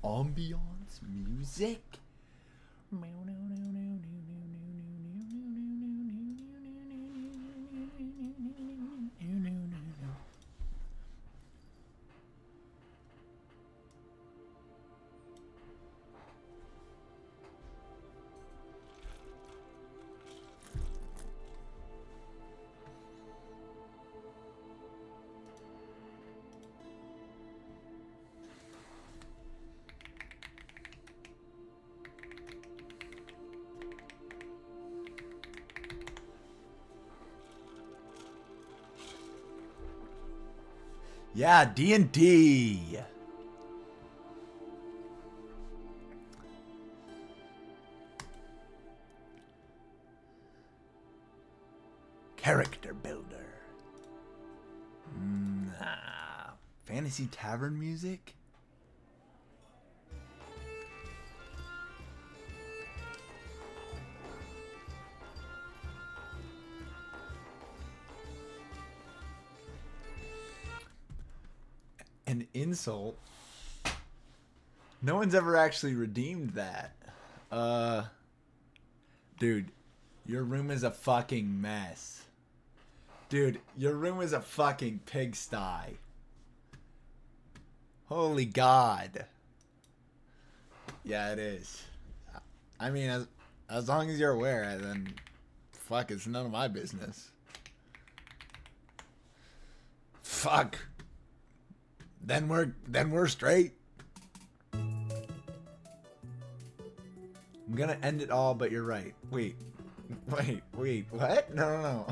Ambiance music. Yeah, D&D. Character builder. Fantasy tavern music? An insult? No one's ever actually redeemed that. Dude, your room is a fucking mess. Dude, your room is a fucking pigsty. Holy God. Yeah, it is. I mean, as long as you're aware, then fuck, it's none of my business. Fuck. Then we're straight. I'm gonna end it all, but you're right. Wait, what? No.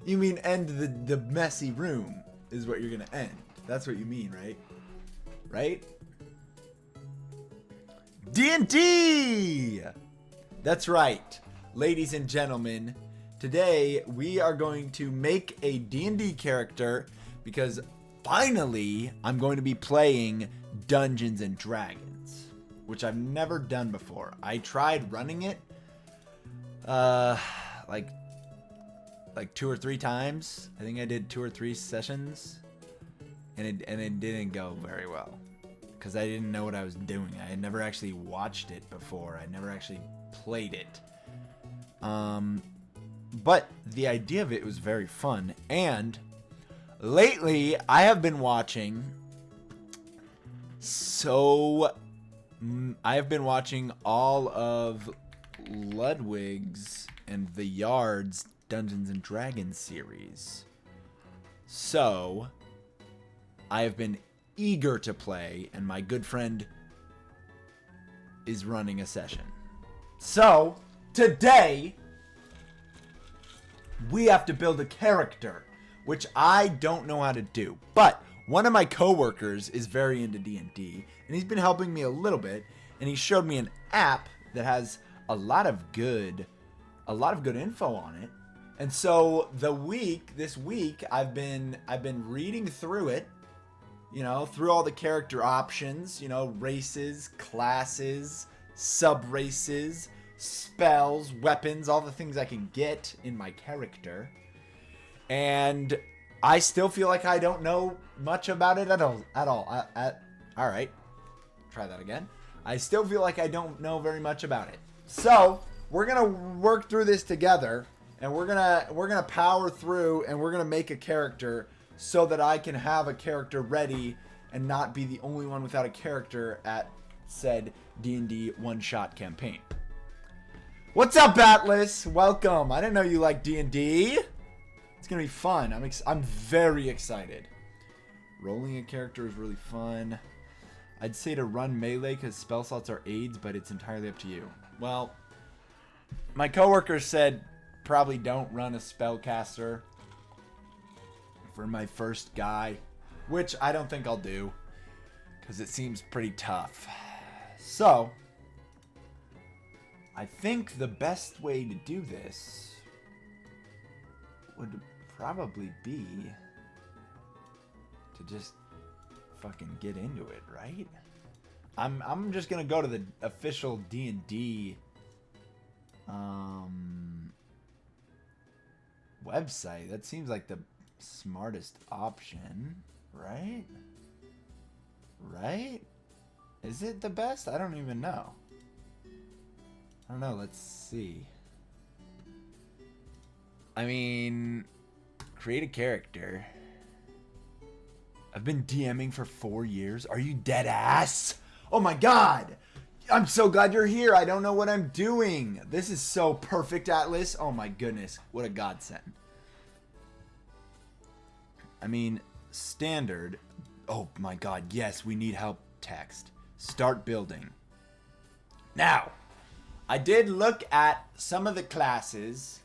You mean end the messy room is what you're gonna end. That's what you mean, right? Right? D&D! That's right. Ladies and gentlemen, today we are going to make a D&D character because finally I'm going to be playing Dungeons and Dragons, which I've never done before. I tried running it like 2 or 3 times. I think I did 2 or 3 sessions, and it didn't go very well because I didn't know what I was doing. I had never actually watched it before. I never actually played it. But the idea of it was very fun, and lately I have been watching all of Ludwig's and the Yard's Dungeons and Dragons series. So I have been eager to play, and my good friend is running a session. So today we have to build a character, which I don't know how to do. But one of my coworkers is very into D&D, and he's been helping me a little bit, and he showed me an app that has a lot of good info on it. And so this week I've been reading through it, through all the character options, races, classes, sub-races, spells, weapons, all the things I can get in my character. And I still feel like I don't know much about it at all. All right. Try that again. I still feel like I don't know very much about it. So we're going to work through this together, and we're going to power through, and we're going to make a character so that I can have a character ready and not be the only one without a character at said D&D one-shot campaign. What's up, Atlas? Welcome. I didn't know you like D&D. It's going to be fun. I'm very excited. Rolling a character is really fun. I'd say to run melee because spell slots are aids, but it's entirely up to you. Well, my coworker said probably don't run a spellcaster for my first guy, which I don't think I'll do because it seems pretty tough. So I think the best way to do this would probably be to just fucking get into it, right? I'm just gonna go to the official D&D website. That seems like the smartest option, right? Right? Is it the best? I don't even know. I don't know. Let's see. I mean, create a character. I've been DMing for 4 years. Are you dead ass? Oh my god! I'm so glad you're here. I don't know what I'm doing. This is so perfect, Atlas. Oh my goodness. What a godsend. I mean, standard. Oh my god, yes, we need help text. Start building. Now, I did look at some of the classes,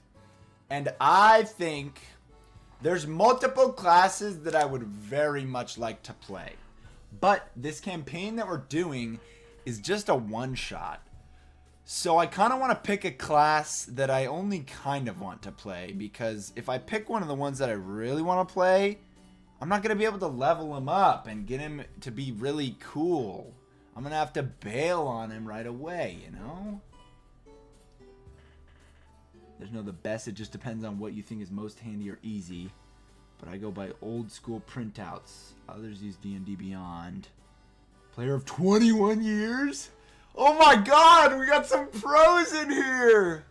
and I think there's multiple classes that I would very much like to play. But this campaign that we're doing is just a one-shot. So I kind of want to pick a class that I only kind of want to play, because if I pick one of the ones that I really want to play, I'm not going to be able to level him up and get him to be really cool. I'm going to have to bail on him right away, you know? There's no the best. It just depends on what you think is most handy or easy. But I go by old school printouts. Others use D&D Beyond. Player of 21 years? Oh my god, we got some pros in here!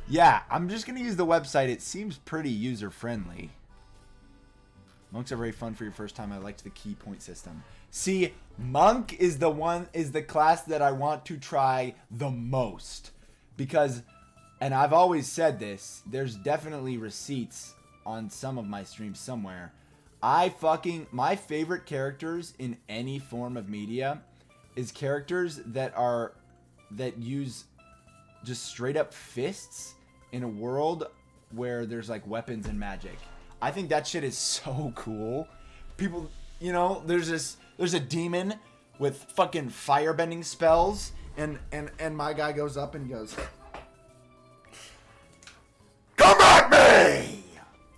Yeah, I'm just going to use the website. It seems pretty user-friendly. Monks are very fun for your first time. I liked the key point system. See, Monk is the class that I want to try the most. Because, and I've always said this, there's definitely receipts on some of my streams somewhere. My favorite characters in any form of media is characters that use just straight up fists in a world where there's like weapons and magic. I think that shit is so cool. People, you know, there's a demon with fucking firebending spells, and my guy goes up and he goes, "Come at me!"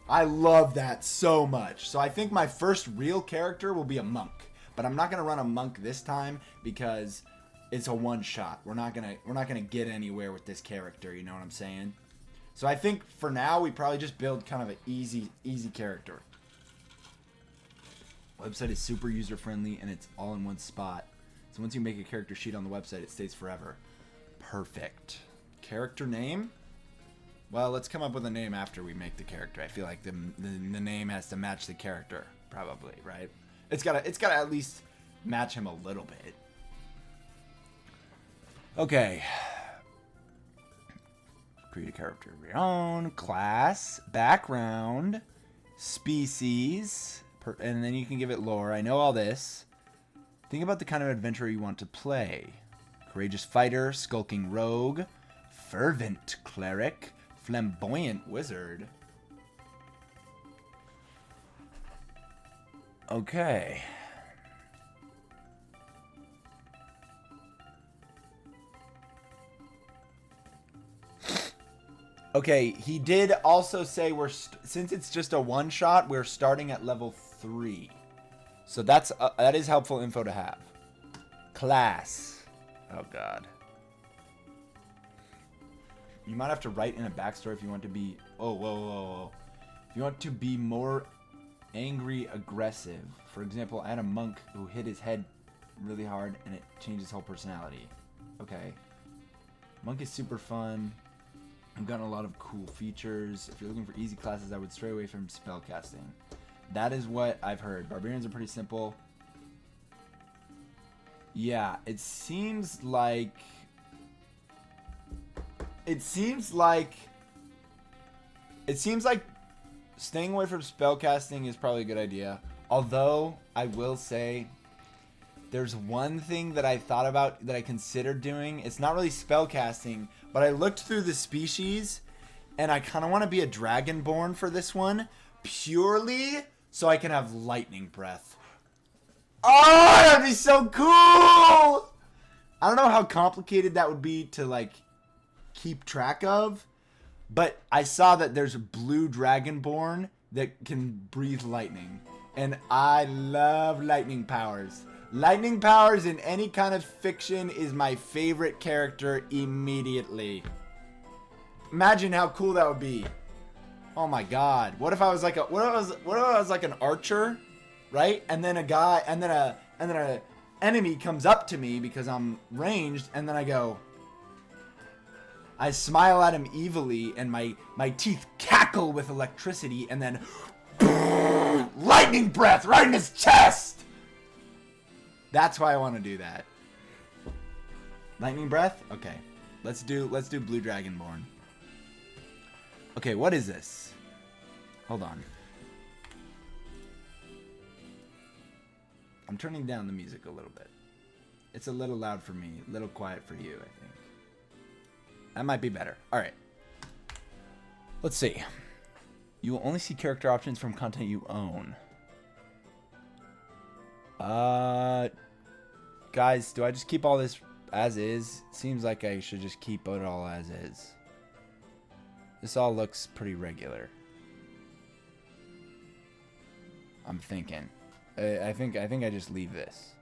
I love that so much. So I think my first real character will be a monk, but I'm not gonna run a monk this time because it's a one shot. We're not gonna get anywhere with this character. You know what I'm saying? So I think for now we probably just build kind of an easy character. Website is super user friendly and it's all in one spot. So once you make a character sheet on the website, it stays forever. Perfect. Character name? Well, let's come up with a name after we make the character. I feel like the name has to match the character, probably, right? It's gotta at least match him a little bit. Okay. Create a character of your own, class, background, species, and then you can give it lore. I know all this. Think about the kind of adventurer you want to play. Courageous fighter, skulking rogue, fervent cleric, flamboyant wizard. Okay. Okay, he did also say since it's just a one shot, we're starting at level 3. So that is helpful info to have. Class. Oh god. You might have to write in a backstory if you want to be whoa. If you want to be more angry aggressive. For example, I had a monk who hit his head really hard and it changed his whole personality. Okay. Monk is super fun. I've gotten a lot of cool features. If you're looking for easy classes, I would stray away from spellcasting. That is what I've heard. Barbarians are pretty simple. Yeah, it seems like staying away from spellcasting is probably a good idea. Although, I will say, there's one thing that I thought about that I considered doing. It's not really spellcasting, but I looked through the species, and I kind of want to be a Dragonborn for this one, purely so I can have lightning breath. Oh, that'd be so cool! I don't know how complicated that would be to, like, keep track of, but I saw that there's a blue Dragonborn that can breathe lightning. And I love lightning powers. Lightning powers in any kind of fiction is my favorite character immediately. Imagine how cool that would be. Oh my god. What if I was like a what if I was like an archer, right? And then a enemy comes up to me because I'm ranged, and then I smile at him evilly, and my teeth cackle with electricity, and then lightning breath right in his chest. That's why I want to do that. Lightning breath? Okay. Let's do Blue Dragonborn. Okay, what is this? Hold on. I'm turning down the music a little bit. It's a little loud for me, a little quiet for you, I think. That might be better. All right. Let's see. You will only see character options from content you own. Guys, do I just keep all this as is? Seems like I should just keep it all as is. This all looks pretty regular. I'm thinking. I think I just leave this.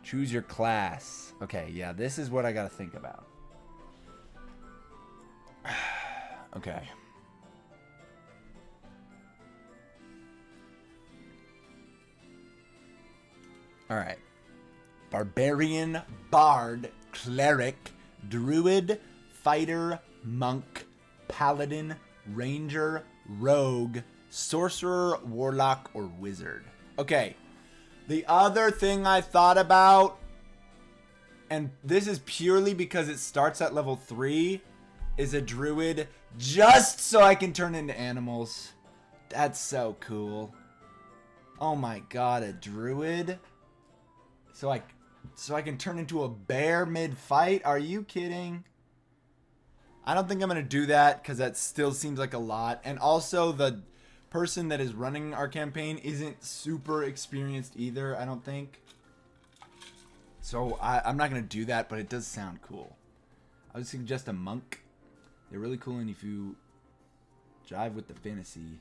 Choose your class. Okay, yeah, this is what I gotta think about. Okay. Alright. Barbarian, Bard, Cleric, Druid, Fighter, Monk, Paladin, Ranger, Rogue, Sorcerer, Warlock, or Wizard. Okay. The other thing I thought about, and this is purely because it starts at level 3, is a Druid, just so I can turn into animals. That's so cool. Oh my god, a Druid? So I can turn into a bear mid-fight? Are you kidding? I don't think I'm going to do that because that still seems like a lot. And also the person that is running our campaign isn't super experienced either, I don't think. So I'm not going to do that, but it does sound cool. I would suggest a monk. They're really cool, and if you jive with the fantasy.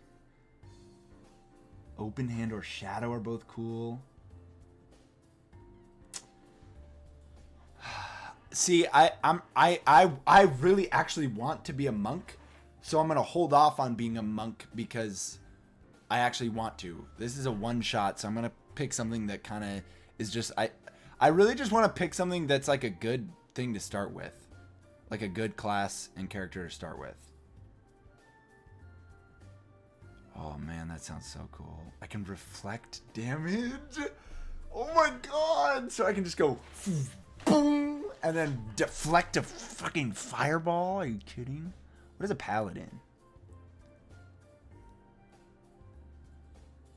Open Hand or Shadow are both cool. See, I really actually want to be a monk, so I'm gonna hold off on being a monk because I actually want to. This is a one shot, so I'm gonna pick something that kind of is just I really just want to pick something that's like a good thing to start with, like a good class and character to start with. Oh man, that sounds so cool. I can reflect damage. Oh my god! So I can just go boom and then deflect a fucking fireball. Are you kidding? What is a paladin?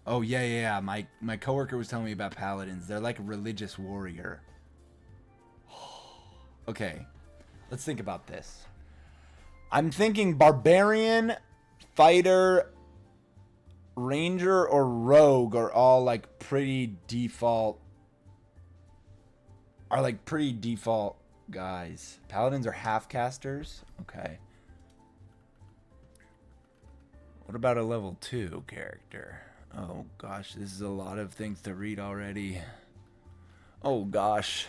Oh yeah. My coworker was telling me about paladins. They're like a religious warrior. Okay, let's think about this. I'm thinking barbarian, fighter, ranger, or rogue are all like pretty default. Are like pretty default guys. Paladins are half casters. Okay. What about a level 2 character? Oh gosh, this is a lot of things to read already. Oh gosh.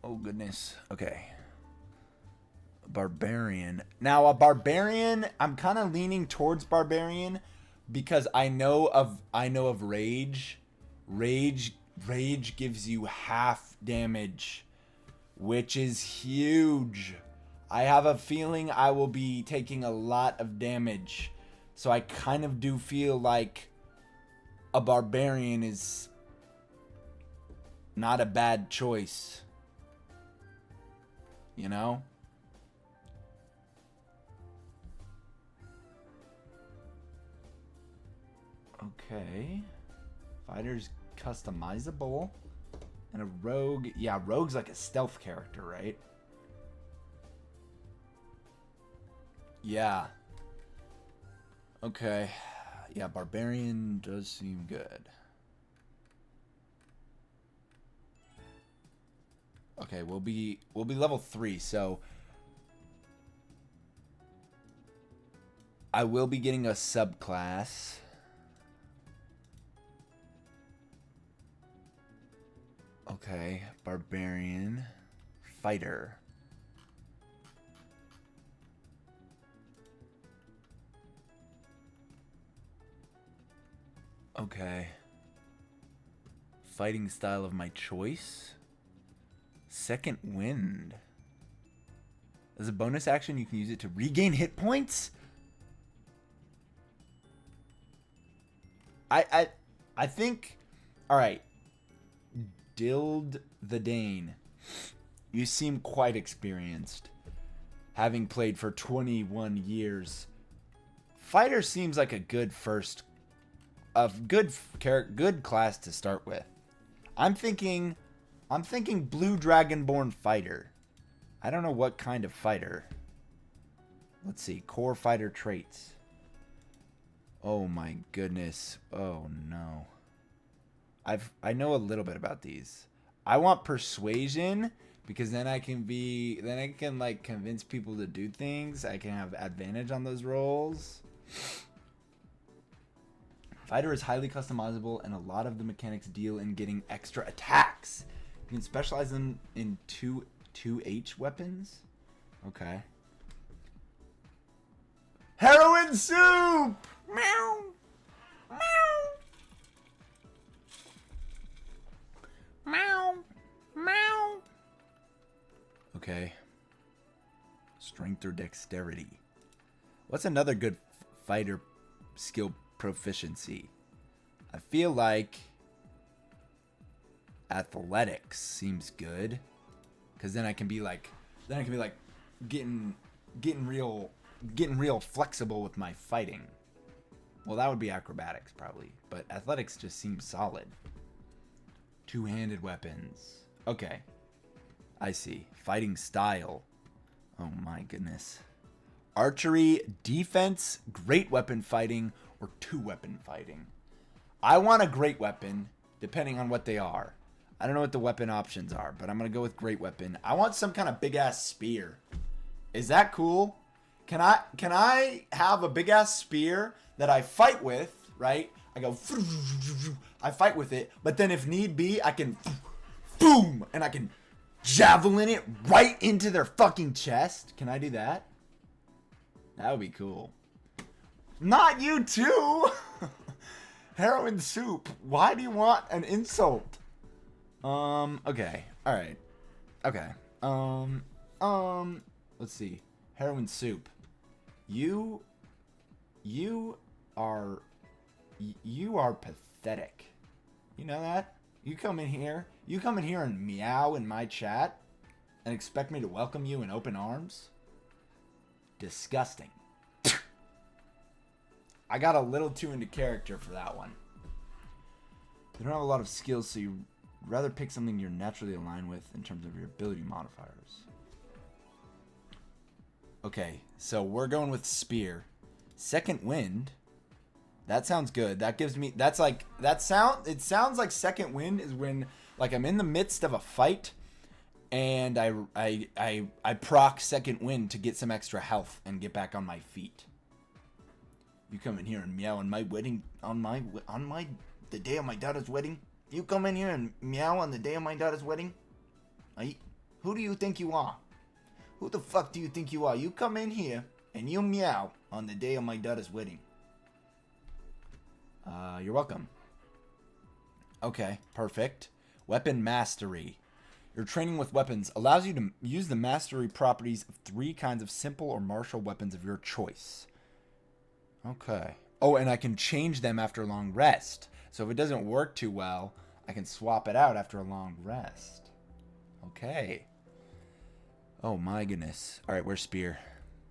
Oh goodness. Okay. Barbarian. Now a barbarian, I'm kind of leaning towards barbarian because I know of rage. Rage gives you half damage, which is huge. I have a feeling I will be taking a lot of damage. So I kind of do feel like a barbarian is not a bad choice. You know? Okay. Fighter's customizable. And a rogue. Yeah, rogue's like a stealth character, right? Yeah. Okay. Yeah, barbarian does seem good. Okay, we'll be level 3, so I will be getting a subclass. Okay, barbarian, fighter. Okay. Fighting style of my choice. Second wind. As a bonus action, you can use it to regain hit points. I think. All right. Dild the Dane. You seem quite experienced, having played for 21 years. Fighter seems like a good good class to start with. I'm thinking Blue Dragonborn fighter. I don't know what kind of fighter. Let's see, core fighter traits. Oh my goodness. Oh no. I know a little bit about these. I want persuasion because then I can like convince people to do things. I can have advantage on those rolls. Fighter is highly customizable, and a lot of the mechanics deal in getting extra attacks. You can specialize them in 2H weapons. Okay. Heroin soup! Meow! Meow! Meow! Meow! Okay. Strength or dexterity. What's another good fighter skill proficiency? I feel like athletics seems good, because then I can be like getting real flexible with my fighting. Well, that would be acrobatics probably, but athletics just seems solid. Two-handed weapons. Okay, I see. Fighting style. Oh my goodness. Archery, defense, great weapon fighting, or two-weapon fighting. I want a great weapon, depending on what they are. I don't know what the weapon options are, but I'm going to go with great weapon. I want some kind of big-ass spear. Is that cool? Can I have a big-ass spear that I fight with, right? I go, I fight with it, but then if need be, I can, boom, and I can javelin it right into their fucking chest. Can I do that? That would be cool. Not you too! Heroin soup. Why do you want an insult? Okay. Alright. Okay. Let's see. Heroin soup. You are pathetic. You know that? You come in here and meow in my chat and expect me to welcome you in open arms? Disgusting. I got a little too into character for that one. You don't have a lot of skills, so you rather pick something you're naturally aligned with in terms of your ability modifiers. Okay, so we're going with spear. Second wind. That sounds good. That gives me, it sounds like second wind is when like I'm in the midst of a fight and I proc second wind to get some extra health and get back on my feet. You come in here and meow on my wedding, the day of my daughter's wedding. You come in here and meow on the day of my daughter's wedding. Who do you think you are? Who the fuck do you think you are? You come in here and you meow on the day of my daughter's wedding. You're welcome. Okay, perfect. Weapon mastery. Your training with weapons allows you to use the mastery properties of 3 kinds of simple or martial weapons of your choice. Okay. Oh, and I can change them after a long rest. So if it doesn't work too well, I can swap it out after a long rest. Okay. Oh my goodness. All right, where's spear?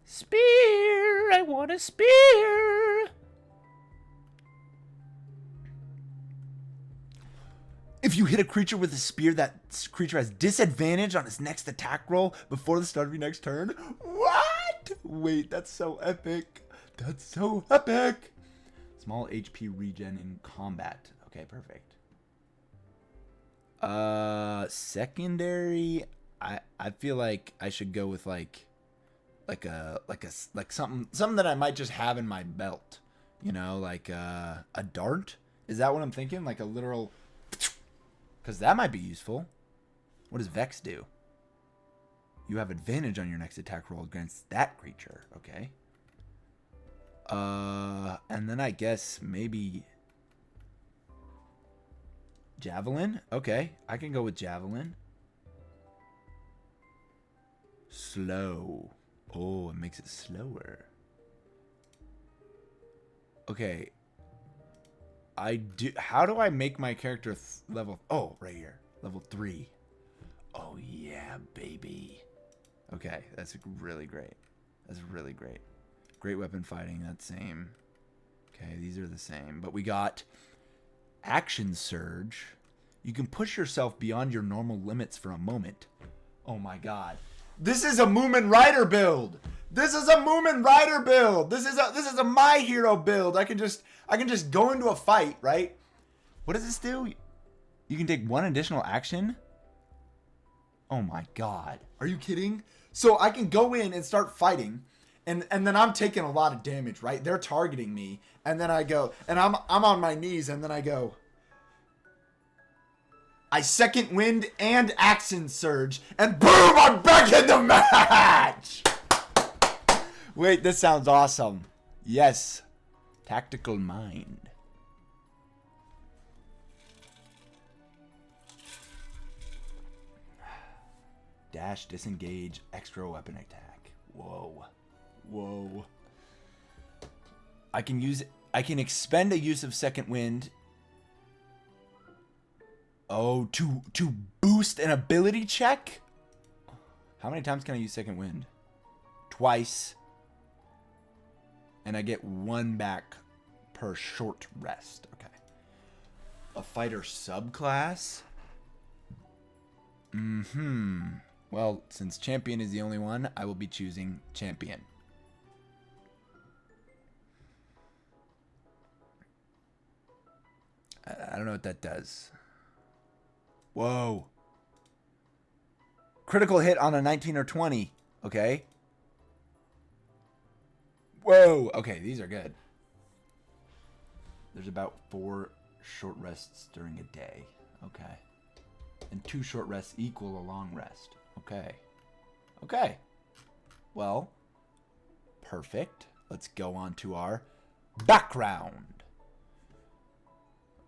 Spear! I want a spear! If you hit a creature with a spear, that creature has disadvantage on its next attack roll before the start of your next turn. What? Wait, that's so epic. That's so epic. Small HP regen in combat. Okay, perfect. Secondary. I feel like I should go with like something that I might just have in my belt. You know, like a dart. Is that what I'm thinking? Like a literal. Because that might be useful. What does Vex do? You have advantage on your next attack roll against that creature. Okay. And then I guess maybe Javelin. Okay, I can go with Javelin. Slow. Oh, it makes it slower. Okay. How do I make my character level? Oh, right here. Level 3. Oh, yeah, baby. Okay, that's really great. That's really great. Great weapon fighting, that's same. Okay, these are the same. But we got Action Surge. You can push yourself beyond your normal limits for a moment. Oh my god. This is a Moomin Rider build. This is a Moomin Rider build. This is a My Hero build. I can just go into a fight, right? What does this do? You can take one additional action? Oh my god. Are you kidding? So I can go in and start fighting, and then I'm taking a lot of damage, right? They're targeting me, and then I go, and I'm on my knees, and then I go. I second wind and action surge, and boom, I'm back in the match! Wait, this sounds awesome. Yes. Tactical Mind. Dash, disengage, extra weapon attack. Whoa. Whoa. I can expend a use of second wind. Oh, to boost an ability check? How many times can I use second wind? Twice. And I get 1 back per short rest. Okay. A fighter subclass? Well, since champion is the only one, I will be choosing champion. I don't know what that does. Whoa. Critical hit on a 19 or 20. Okay. Whoa. Okay, these are good. There's about 4 short rests during a day. Okay. And 2 short rests equal a long rest. Okay. Okay. Well, perfect. Let's go on to our background.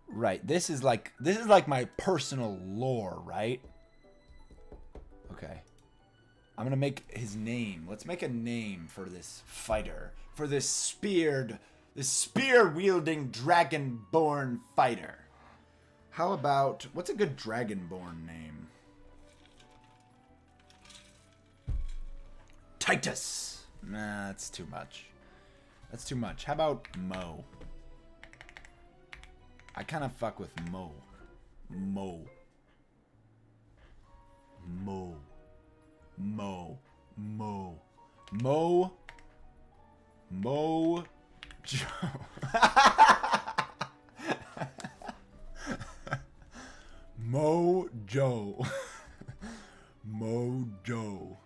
Right. This is like my personal lore, right? Okay. I'm going to make his name. Let's make a name for this fighter. For this spear-wielding dragonborn fighter. How about, what's a good dragonborn name? Titus. Nah, that's too much. That's too much. How about Mo? I kind of fuck with Mo. Mo. Mo. Mo. Mo. Mo. Mo. Joe. Mojo. Mojo.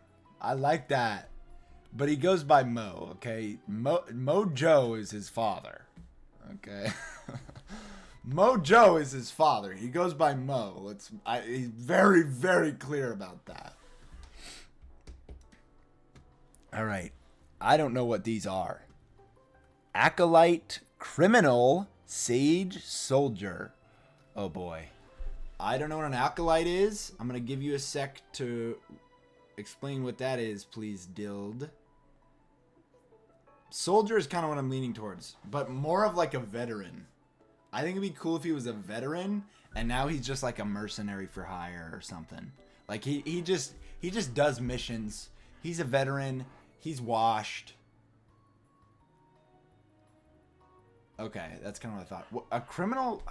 I like that. But he goes by Mo, okay? Mojo is his father. Okay. Mojo is his father. He goes by Mo. He's very, very clear about that. All right. I don't know what these are. Acolyte, criminal, sage, soldier. Oh boy. I don't know what an acolyte is. I'm going to give you a sec to explain what that is, please, Dild. Soldier is kind of what I'm leaning towards, but more of like a veteran. I think it'd be cool if he was a veteran, and now he's just like a mercenary for hire or something. Like he just does missions. He's a veteran. He's washed. Okay, that's kind of what I thought. A criminal?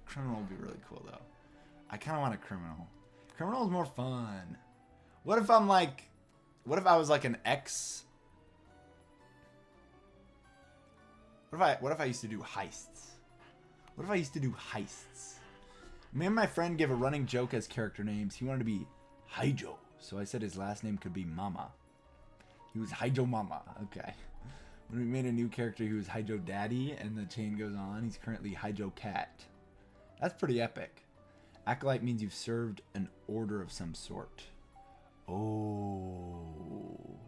Criminal would be really cool, though. I kind of want a criminal. Criminal is more fun. What if I'm like... What if I was like an ex... What if I used to do heists? What if I used to do heists? Me and my friend gave a running joke as character names. He wanted to be Haijo, so I said his last name could be Mama. He was Haijo Mama. Okay. When we made a new character, he was Haijo Daddy, and the chain goes on. He's currently Haijo Cat. That's pretty epic. Acolyte means you've served an order of some sort. Oh.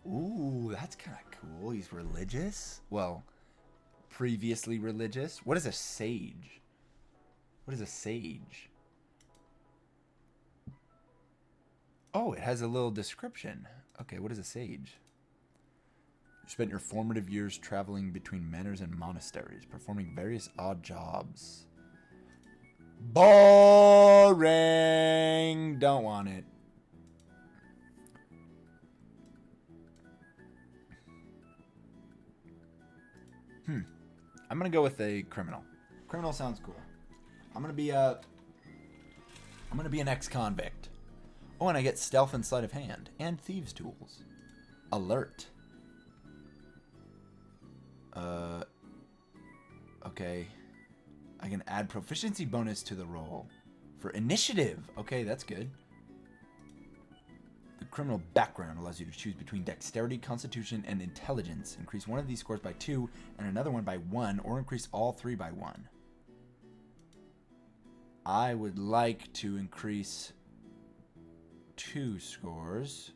Ooh, that's kind of cool. He's religious. Well, previously religious. What is a sage? What is a sage? Oh, it has a little description. Okay, what is a sage? You spent your formative years traveling between manors and monasteries, performing various odd jobs. Boring. Don't want it. I'm gonna go with a criminal. Criminal sounds cool. I'm gonna be an ex-convict. Oh, and I get stealth and sleight of hand and thieves' tools. Alert. Okay. I can add proficiency bonus to the roll for initiative. Okay, that's good. The criminal background allows you to choose between dexterity, constitution, and intelligence. Increase one of these scores by 2 and another one by 1, or increase all 3 by 1. I would like to increase 2 scores.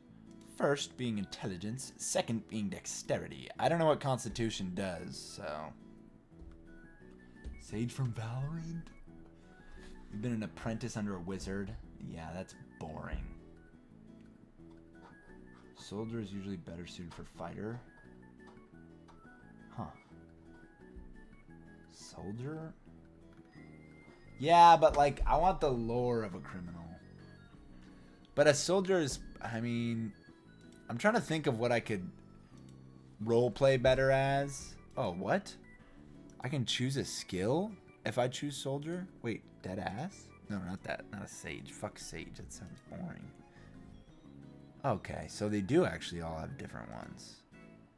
First being intelligence, second being dexterity. I don't know what constitution does, so... Sage from Valorant? You've been an apprentice under a wizard? Yeah, that's boring. Soldier is usually better suited for fighter. Huh. Soldier? Yeah, but like, I want the lore of a criminal. But a soldier is, I mean, I'm trying to think of what I could roleplay better as. Oh, what? I can choose a skill if I choose soldier? Wait, dead ass? No, not that. Not a sage. Fuck sage. That sounds boring. Okay, so they do actually all have different ones.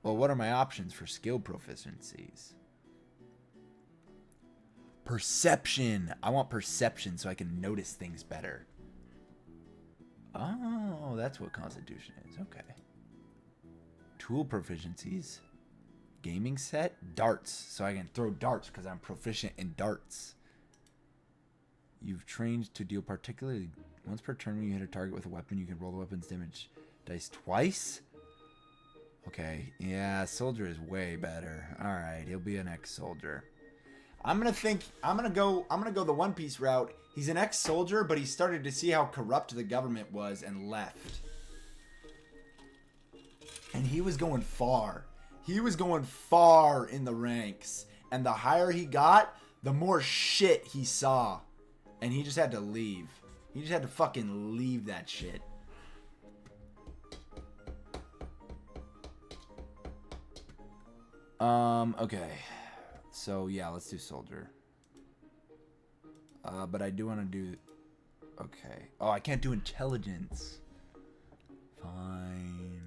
Well, what are my options for skill proficiencies? Perception. I want perception so I can notice things better. Oh, that's what constitution is. Okay. Tool proficiencies. Gaming set. Darts. So I can throw darts because I'm proficient in darts. You've trained to deal particularly once per turn when you hit a target with a weapon. You can roll the weapon's damage dice twice. Okay. Yeah, soldier is way better. All right, he'll be an ex-soldier. I'm gonna go the One Piece route. He's an ex-soldier, but he started to see how corrupt the government was and left. And he was going far. He was going far in the ranks. And the higher he got, the more shit he saw. And he just had to leave. He just had to fucking leave that shit. Okay. So, yeah, let's do soldier. But I do want to do... Okay. Oh, I can't do intelligence. Fine.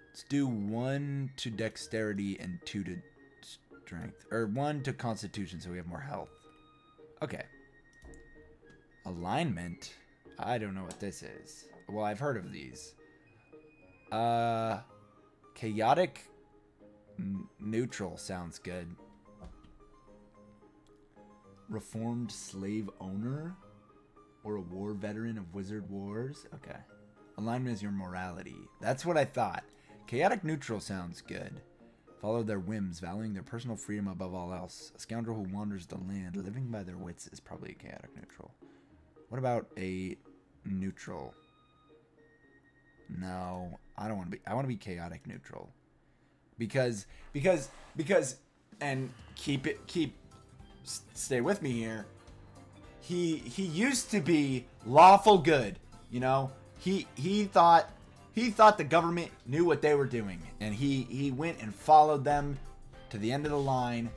Let's do 1 to dexterity and 2 to strength. Or 1 to constitution so we have more health. Okay. Alignment? I don't know what this is. Well, I've heard of these. Chaotic neutral sounds good. Reformed slave owner? Or a war veteran of Wizard Wars? Okay. Alignment is your morality. That's what I thought. Chaotic neutral sounds good. Follow their whims, valuing their personal freedom above all else. A scoundrel who wanders the land, living by their wits, is probably a chaotic neutral. What about a neutral? No, I don't want to be. I want to be chaotic neutral. Because, and stay with me here. He used to be lawful good, you know. He thought the government knew what they were doing, and he went and followed them to the end of the line.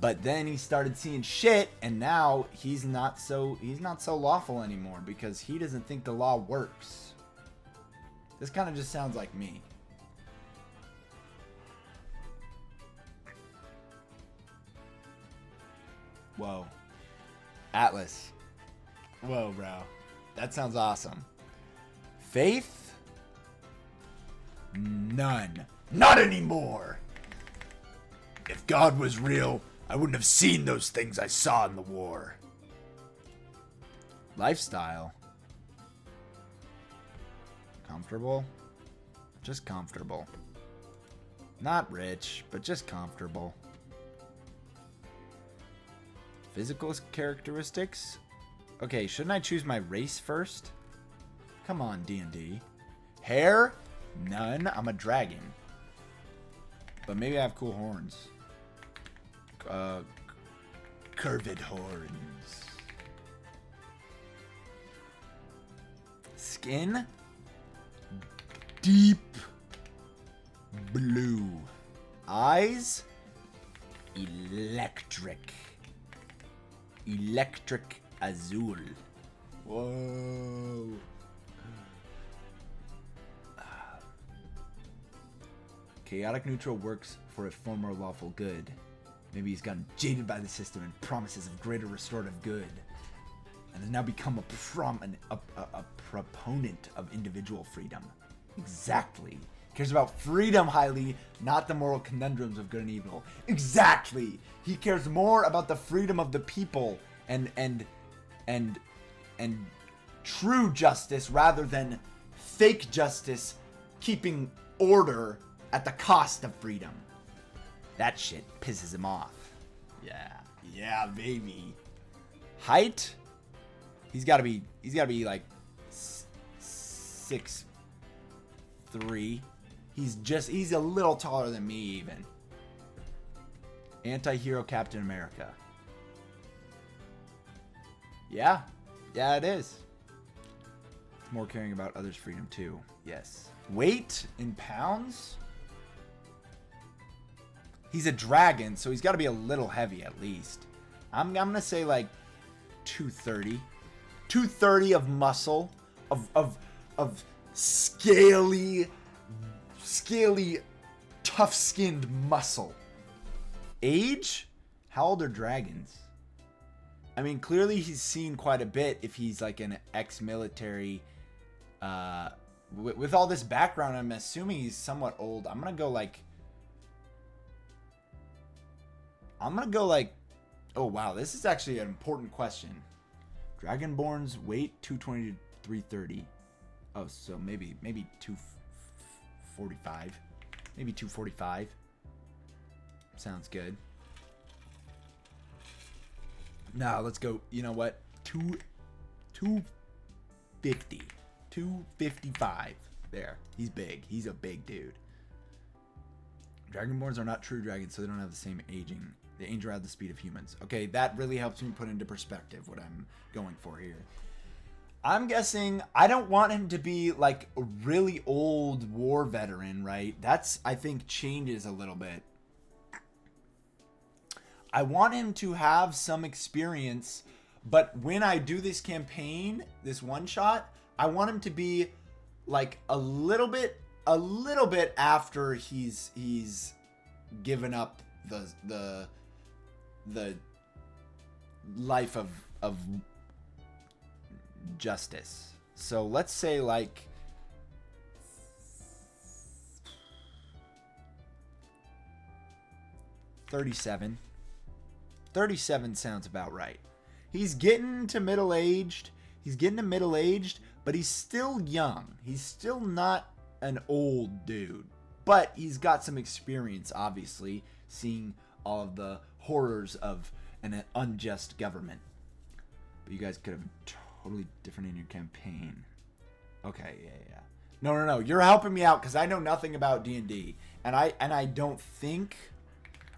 But then he started seeing shit, and now he's not so lawful anymore because he doesn't think the law works. This kind of just sounds like me. Whoa. Atlas. Whoa, bro. That sounds awesome. Faith? None. Not anymore. If God was real, I wouldn't have seen those things I saw in the war. Lifestyle. Comfortable? Just comfortable. Not rich, but just comfortable. Physical characteristics? Okay, shouldn't I choose my race first? Come on, D&D. Hair? None. I'm a dragon. But maybe I have cool horns. Curved horns. Skin? Deep blue. Eyes? Electric. Electric azul. Whoa. Chaotic neutral works for a former lawful good. Maybe he's gotten jaded by the system and promises of greater restorative good, and has now become a proponent of individual freedom. Exactly. Cares about freedom highly, not the moral conundrums of good and evil. Exactly. He cares more about the freedom of the people and true justice rather than fake justice, keeping order at the cost of freedom. That shit pisses him off. Yeah, baby. Height? He's gotta be like 6'3". He's a little taller than me even. Anti-hero Captain America. Yeah, it is. It's more caring about others' freedom too. Yes. Weight in pounds? He's a dragon, so he's got to be a little heavy at least. I'm gonna say like 230. 230 of muscle, of scaly, tough-skinned muscle. Age? How old are dragons? I mean, clearly he's seen quite a bit if he's like an ex-military. With all this background, I'm assuming he's somewhat old. I'm gonna go like, oh wow, this is actually an important question. Dragonborn's weight 220 to 330. Oh, so maybe 245. Maybe 245. Sounds good. Now let's go. You know what? 250. 255. There. He's big. He's a big dude. Dragonborns are not true dragons, so they don't have the same aging. They age around the speed of humans. Okay, that really helps me put into perspective what I'm going for here. I'm guessing I don't want him to be like a really old war veteran, right? That's, I think, changes a little bit. I want him to have some experience, but when I do this campaign, this one shot, I want him to be like a little bit after he's given up the life of justice. So let's say like 37. 37 sounds about right. He's getting to middle-aged. But he's still young. He's still not an old dude. But he's got some experience, obviously, seeing all of the horrors of an unjust government. But you guys could have been totally different in your campaign. Okay, yeah. No. You're helping me out because I know nothing about D&D. And I don't think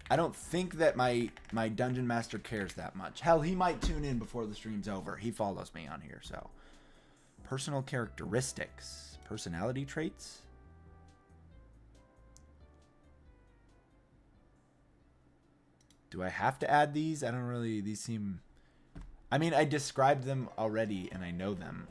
that my dungeon master cares that much. Hell, he might tune in before the stream's over. He follows me on here, so. Personal characteristics. Personality traits? Do I have to add these? I don't really... These seem... I mean, I described them already, and I know them.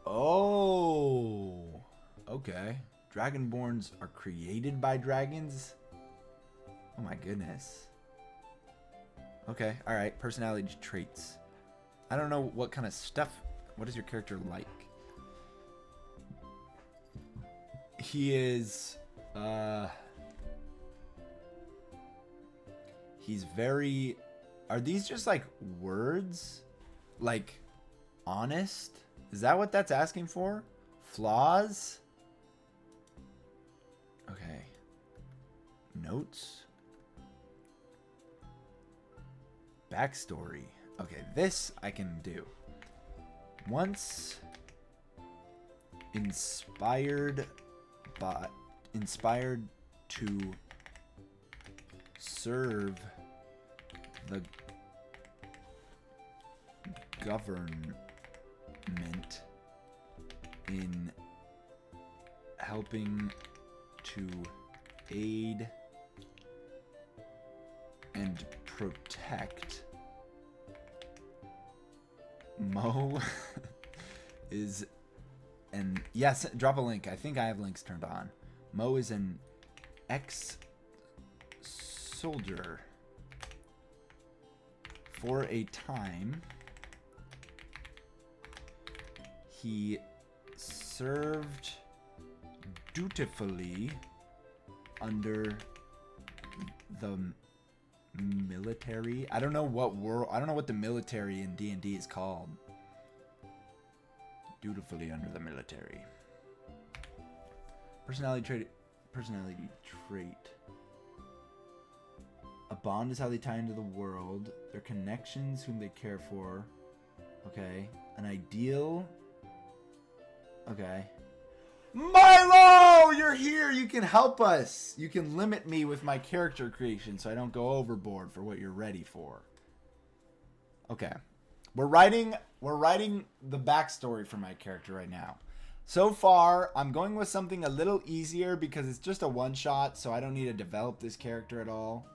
Oh... Okay. Dragonborns are created by dragons? Oh my goodness. Okay, alright. Personality traits. I don't know what kind of stuff... What is your character like? he is, he's very, are these just like words? Like, honest? Is that what that's asking for? Flaws? Okay. Notes? Backstory. Okay, this I can do. Once inspired to serve the government in helping to aid and protect. Mo is an, yes, drop a link. I think I have links turned on. Mo is an ex-soldier. For a time, he served dutifully under the military. I don't know what the military in D&D is called. Dutifully under the military. Personality trait. A bond is how they tie into the world. Their connections, whom they care for. Okay. An ideal. Okay. Milo, you're here. You can help us. You can limit me with my character creation so I don't go overboard for what you're ready for. Okay. We're writing the backstory for my character right now. So far, I'm going with something a little easier because it's just a one-shot, so I don't need to develop this character at all.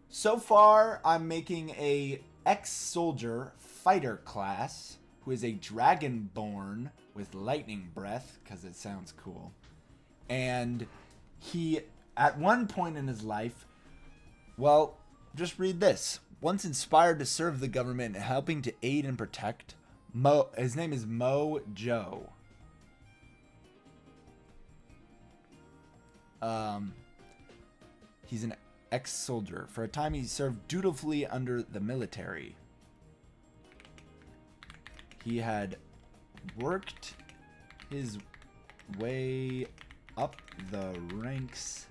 So far, I'm making a ex-soldier fighter class who is a dragonborn with lightning breath, because it sounds cool. And he, at one point in his life, well, just read this. Once inspired to serve the government and helping to aid and protect, his name is Mo Joe. He's an ex-soldier. For a time, he served dutifully under the military. He had worked his way up the ranks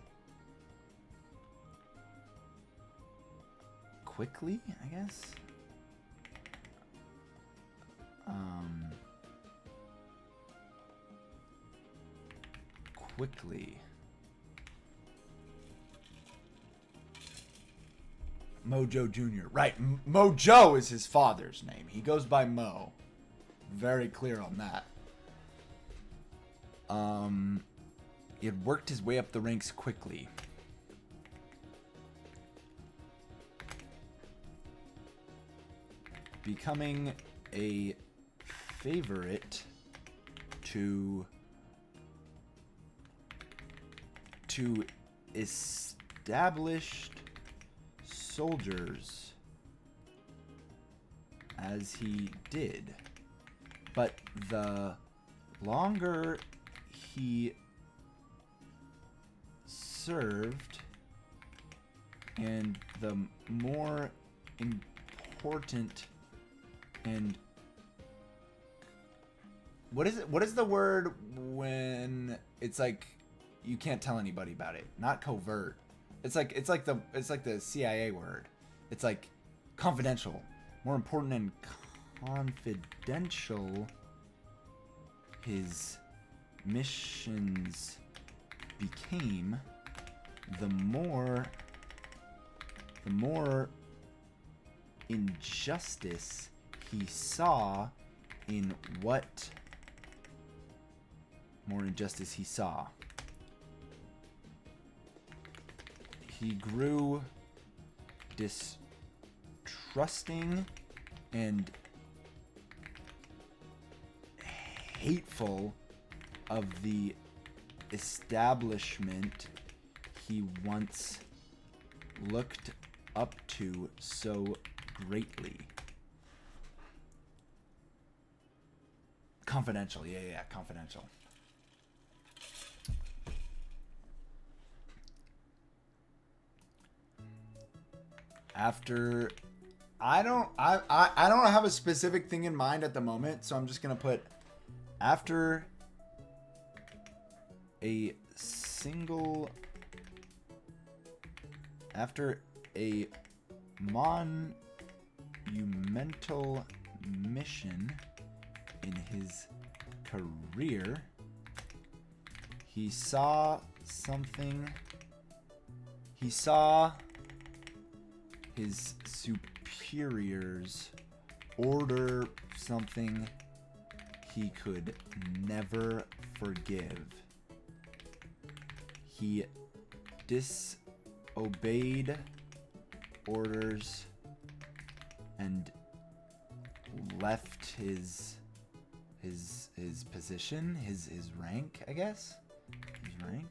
quickly, I guess. Quickly. Mojo Jr. Right. Mojo is his father's name. He goes by Mo. Very clear on that. He had worked his way up the ranks quickly. Becoming a favorite to established soldiers as he did. But the longer he served and the more important and what is the word when it's like you can't tell anybody about it? Not covert. It's like the CIA word. It's like confidential. More important and confidential his missions became, the more injustice he saw in what more injustice he saw. He grew distrusting and hateful of the establishment he once looked up to so greatly. Confidential, yeah, confidential. After, I don't have a specific thing in mind at the moment, so I'm just gonna put after a monumental mission in his career, he saw his superiors order something he could never forgive. He disobeyed orders and left his position, his rank, I guess. His rank.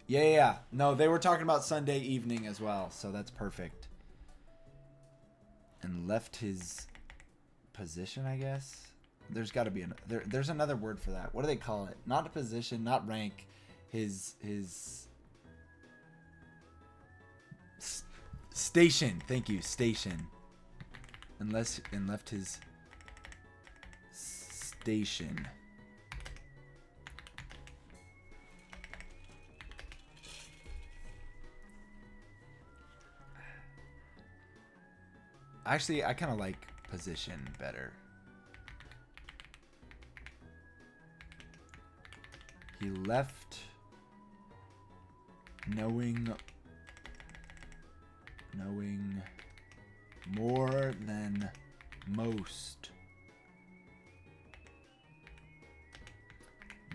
Yeah. No, they were talking about Sunday evening as well, so that's perfect. And left his position, I guess. There's got to be there's another word for that. What do they call it? Not a position, not rank. His station. Thank you, station. And left his station. Actually, I kind of like position better. He left knowing more than most.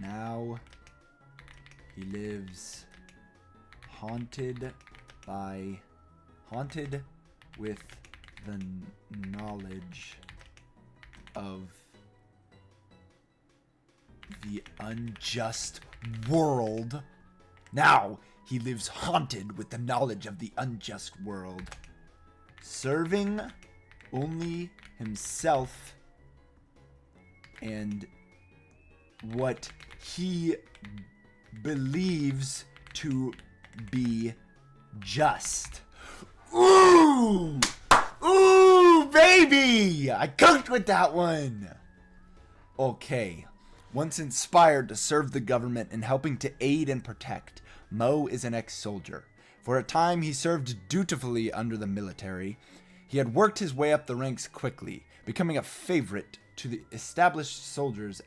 Now he lives haunted with the knowledge of the unjust world. Now he lives haunted with the knowledge of the unjust world, serving only himself and what he believes to be just. Ooh! Ooh, baby! I cooked with that one! Okay. Once inspired to serve the government and helping to aid and protect, Mo is an ex-soldier. For a time, he served dutifully under the military. He had worked his way up the ranks quickly, becoming a favorite to the established soldiers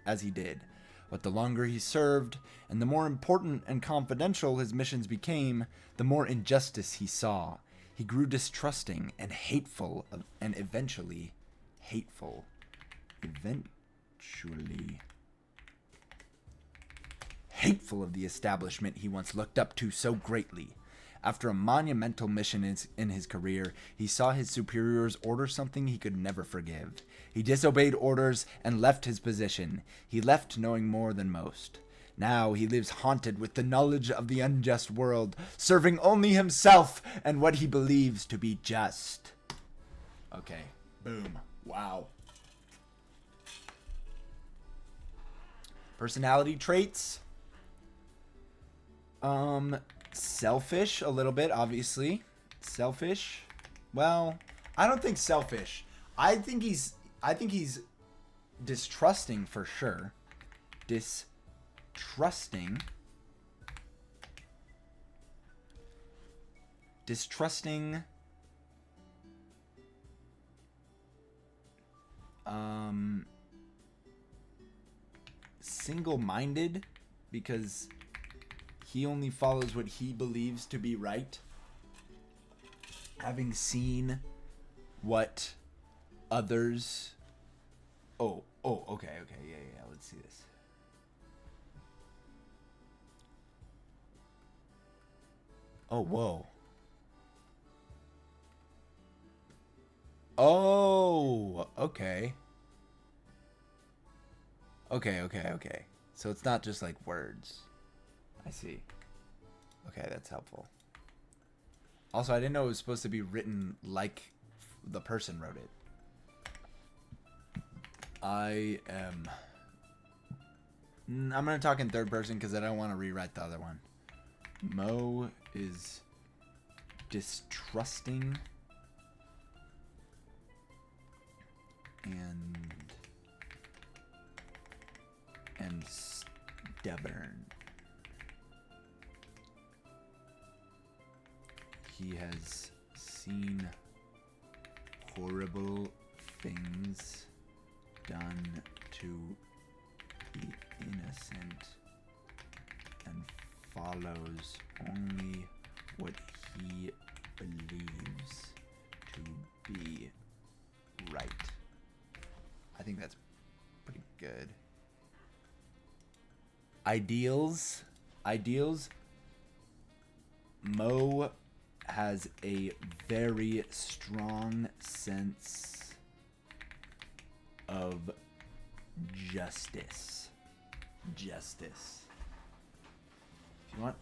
as he did. But the longer he served, and the more important and confidential his missions became, the more injustice he saw. He grew distrusting and hateful, and eventually hateful. Hateful of the establishment he once looked up to so greatly. After a monumental mission in his career, he saw his superiors order something he could never forgive. He disobeyed orders and left his position. He left knowing more than most. Now he lives haunted with the knowledge of the unjust world, serving only himself and what he believes to be just. Okay. Boom. Wow. Personality traits. Selfish a little bit, obviously. Selfish. Well, I don't think selfish. I think he's distrusting for sure. Distrusting. Single-minded, because he only follows what he believes to be right. Having seen what others... Oh, okay, yeah, let's see this. Oh, whoa. Oh, okay. Okay. So it's not just like words. I see. Okay, that's helpful. Also, I didn't know it was supposed to be written like the person wrote it. I'm going to talk in third person because I don't want to rewrite the other one. Mo is distrusting and stubborn. He has seen horrible things done to the innocent and follows only what he believes to be right. I think that's pretty good. Ideals. Mo has a very strong sense of justice. If you want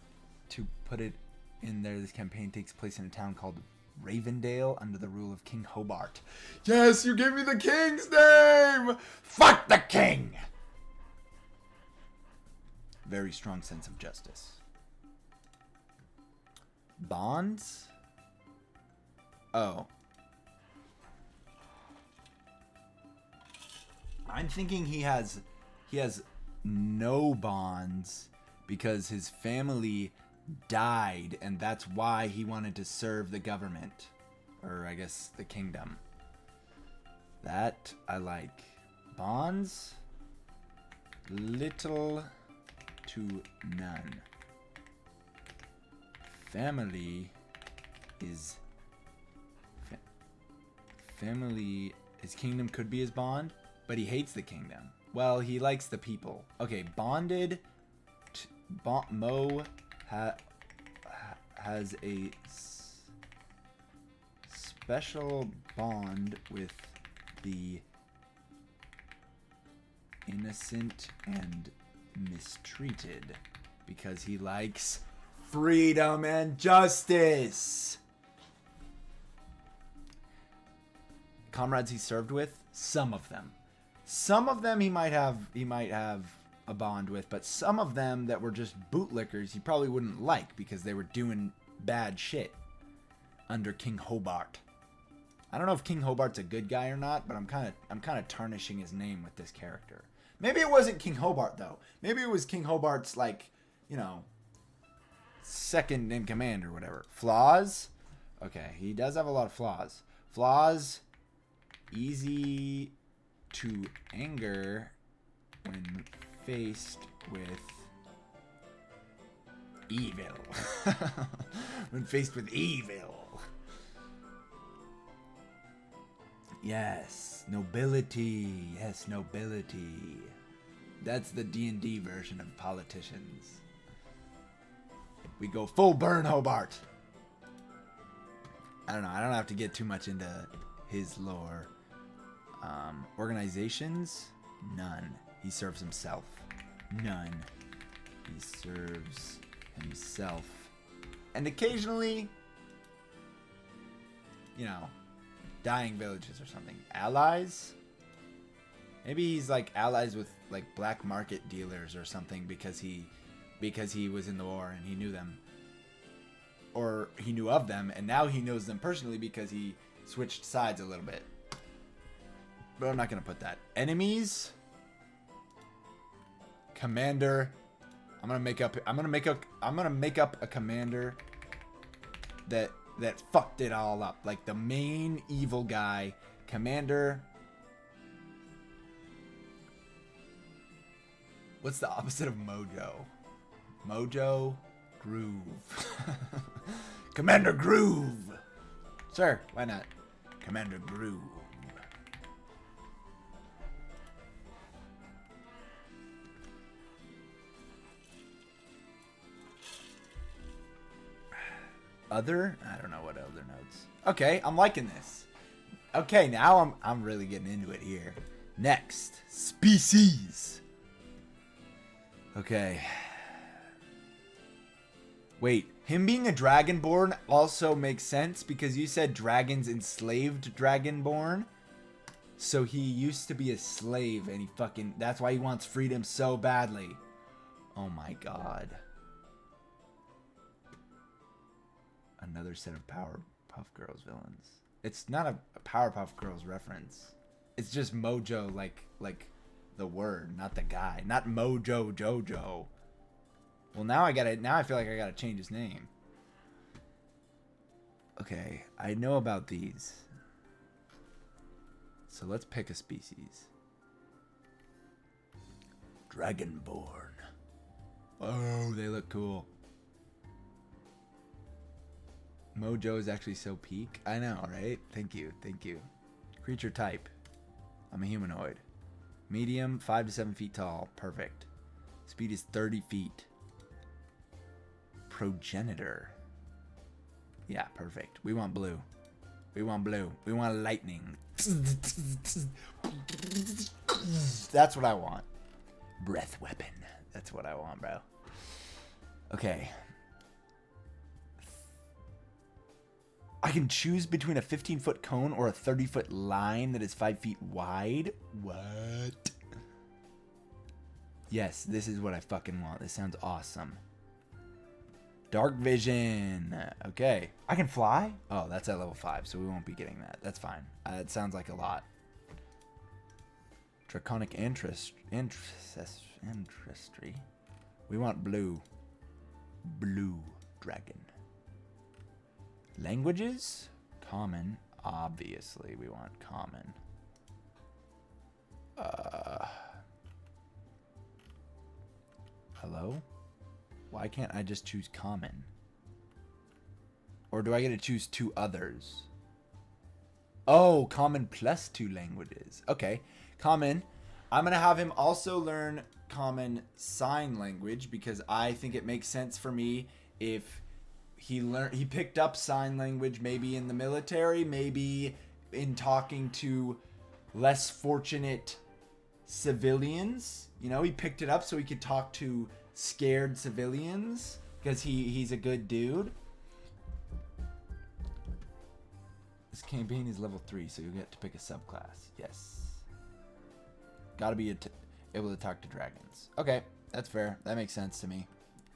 to put it in there, this campaign takes place in a town called Ravendale under the rule of King Hobart. Yes, you gave me the king's name! Fuck the king! Very strong sense of justice. Bonds? Oh. I'm thinking he has no bonds because his family died, and that's why he wanted to serve the government, or I guess the kingdom. That I like. Bonds, little to none. Family is his kingdom could be his bond, but he hates the kingdom. Well, he likes the people. Okay, bonded. Mo has a special bond with the innocent and mistreated because he likes freedom and justice. Comrades he served with, some of them he might have a bond with, but some of them that were just bootlickers he probably wouldn't like because they were doing bad shit under King Hobart. I don't know if King Hobart's a good guy or not, but I'm kind of tarnishing his name with this character. Maybe it wasn't King Hobart though. Maybe it was King Hobart's, like, you know, second in command or whatever. Flaws? Okay, he does have a lot of flaws. Flaws, easy to anger when faced with evil. When faced with evil. Yes, nobility. Yes, nobility. That's the D&D version of politicians. We go full burn Hobart. I don't know. I don't have to get too much into his lore. Organizations? None. He serves himself. None. He serves himself. And occasionally, you know, dying villages or something. Allies? Maybe he's like allies with like black market dealers or something because he was in the war and he knew them. Or he knew of them and now he knows them personally because he switched sides a little bit. But I'm not going to put that. Enemies? Commander. I'm going to make up a commander that fucked it all up. Like the main evil guy, Commander. What's the opposite of Mojo? Mojo Groove. Commander Groove. Sure, why not? Commander Groove. Other? I don't know what other notes. Okay, I'm liking this. Okay, now I'm really getting into it here. Next, species. Okay. Wait, him being a Dragonborn also makes sense because you said dragons enslaved Dragonborn. So he used to be a slave and that's why he wants freedom so badly. Oh my god. Another set of Powerpuff Girls villains. It's not a Powerpuff Girls reference. It's just Mojo, like the word, not the guy, not Mojo Jojo. Well, now I feel like I gotta change his name. Okay, I know about these. So let's pick a species. Dragonborn. Oh, they look cool. Mojo is actually so peak. I know, right? Thank you. Thank you. Creature type. I'm a humanoid. Medium, 5 to 7 feet tall. Perfect. Speed is 30 feet. Progenitor. Yeah, perfect. We want blue. We want blue. We want lightning. That's what I want. Breath weapon. That's what I want, bro. Okay. I can choose between a 15-foot cone or a 30-foot line that is 5 feet wide. What? Yes, this is what I fucking want. This sounds awesome. Dark vision. Okay. I can fly? Oh, that's at level 5, so we won't be getting that. That's fine. It sounds like a lot. Draconic ancestry. We want blue. Blue dragon. Languages? Common. Obviously, we want common. Hello? Why can't I just choose common? Or do I get to choose 2 others? Oh, common plus 2 languages. Okay. Common. I'm going to have him also learn common sign language because I think it makes sense for me if he picked up sign language maybe in the military, maybe in talking to less fortunate civilians. You know, he picked it up so he could talk to scared civilians because he's a good dude. This campaign is level 3, so you'll get to pick a subclass. Yes. Gotta be able to talk to dragons. Okay, that's fair. That makes sense to me.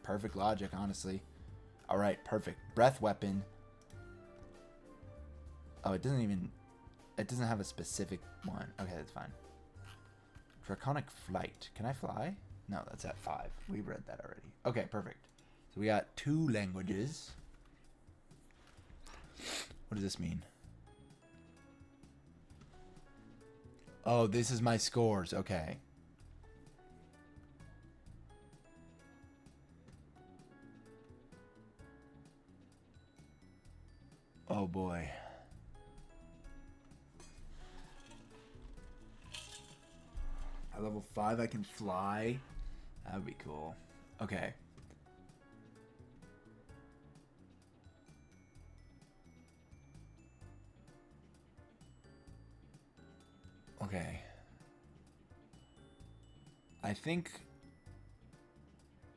Perfect logic, honestly. Alright, perfect. Breath weapon. Oh, it doesn't have a specific one. Okay, that's fine. Draconic flight. Can I fly? No, that's at 5. We read that already. Okay, perfect. So we got 2 languages. What does this mean? Oh, this is my scores. Okay. Oh boy. At level 5 I can fly. That would be cool. Okay. Okay. I think...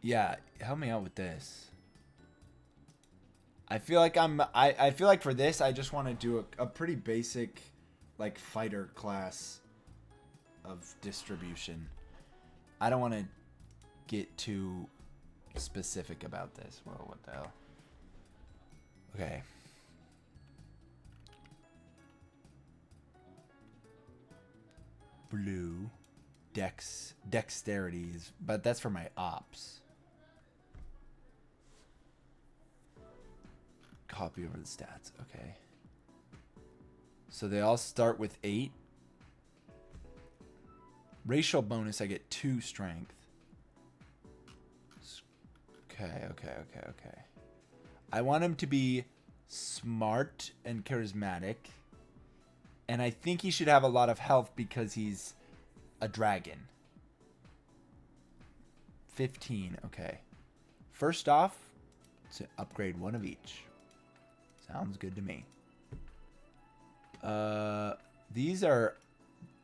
Yeah, help me out with this. I feel like I feel like for this I just want to do a pretty basic like fighter class of distribution. I don't want to get too specific about this. Whoa, what the hell? Okay. Blue. Dexterities, but that's for my ops. Copy over the stats. Okay. So they all start with 8. Racial bonus, I get 2 strength. Okay. I want him to be smart and charismatic. And I think he should have a lot of health because he's a dragon. 15, okay. First off, to upgrade 1 of each. Sounds good to me. These are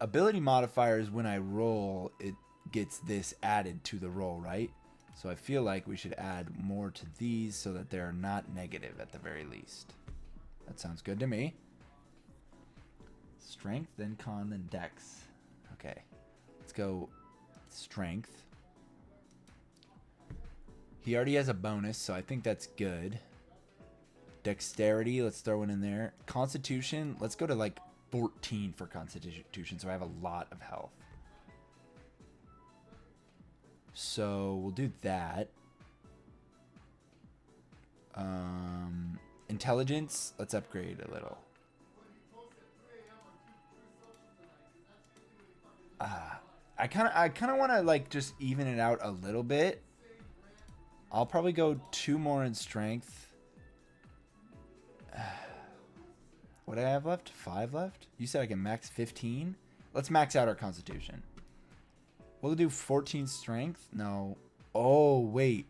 ability modifiers. When I roll, it gets this added to the roll, right? So I feel like we should add more to these so that they're not negative at the very least. That sounds good to me. Strength, then con, then dex. Okay. Let's go strength. He already has a bonus, so I think that's good. Dexterity, let's throw it in there. Constitution, let's go to like 14 for Constitution, so I have a lot of health. So we'll do that. Intelligence, let's upgrade a little. I kind of want to like just even it out a little bit. I'll probably go 2 more in strength. What do I have left? 5 left? You said I can max 15? Let's max out our Constitution. We'll do 14 strength. No. Oh, wait.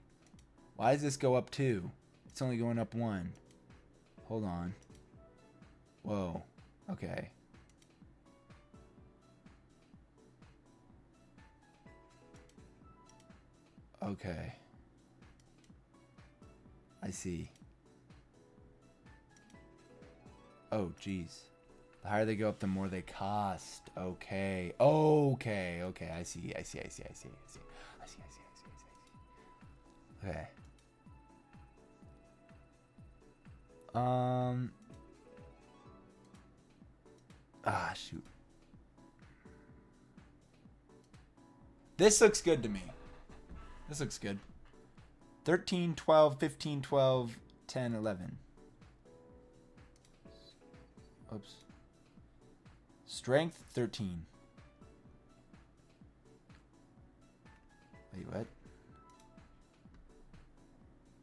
Why does this go up 2? It's only going up 1. Hold on. Whoa. Okay. Okay. I see. Oh, jeez. The higher they go up, the more they cost. Okay. Okay. Okay. I see. Okay. Shoot. This looks good to me. This looks good. 13, 12, 15, 12, 10, 11. Oops. Strength, 13. Wait, what?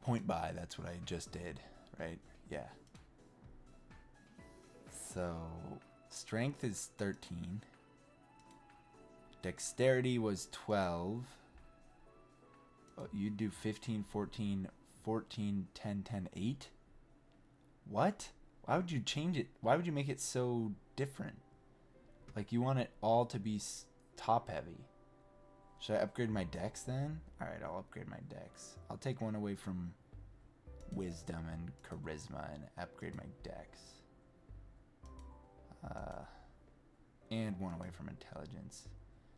Point by, that's what I just did, right? Yeah. So, strength is 13. Dexterity was 12. Oh, you do 15, 14, 14, 10, 10, 8? What? Why would you change it? Why would you make it so different? Like, you want it all to be top heavy. Should I upgrade my dex then? Alright, I'll upgrade my dex. I'll take 1 away from wisdom and charisma and upgrade my dex. And 1 away from intelligence.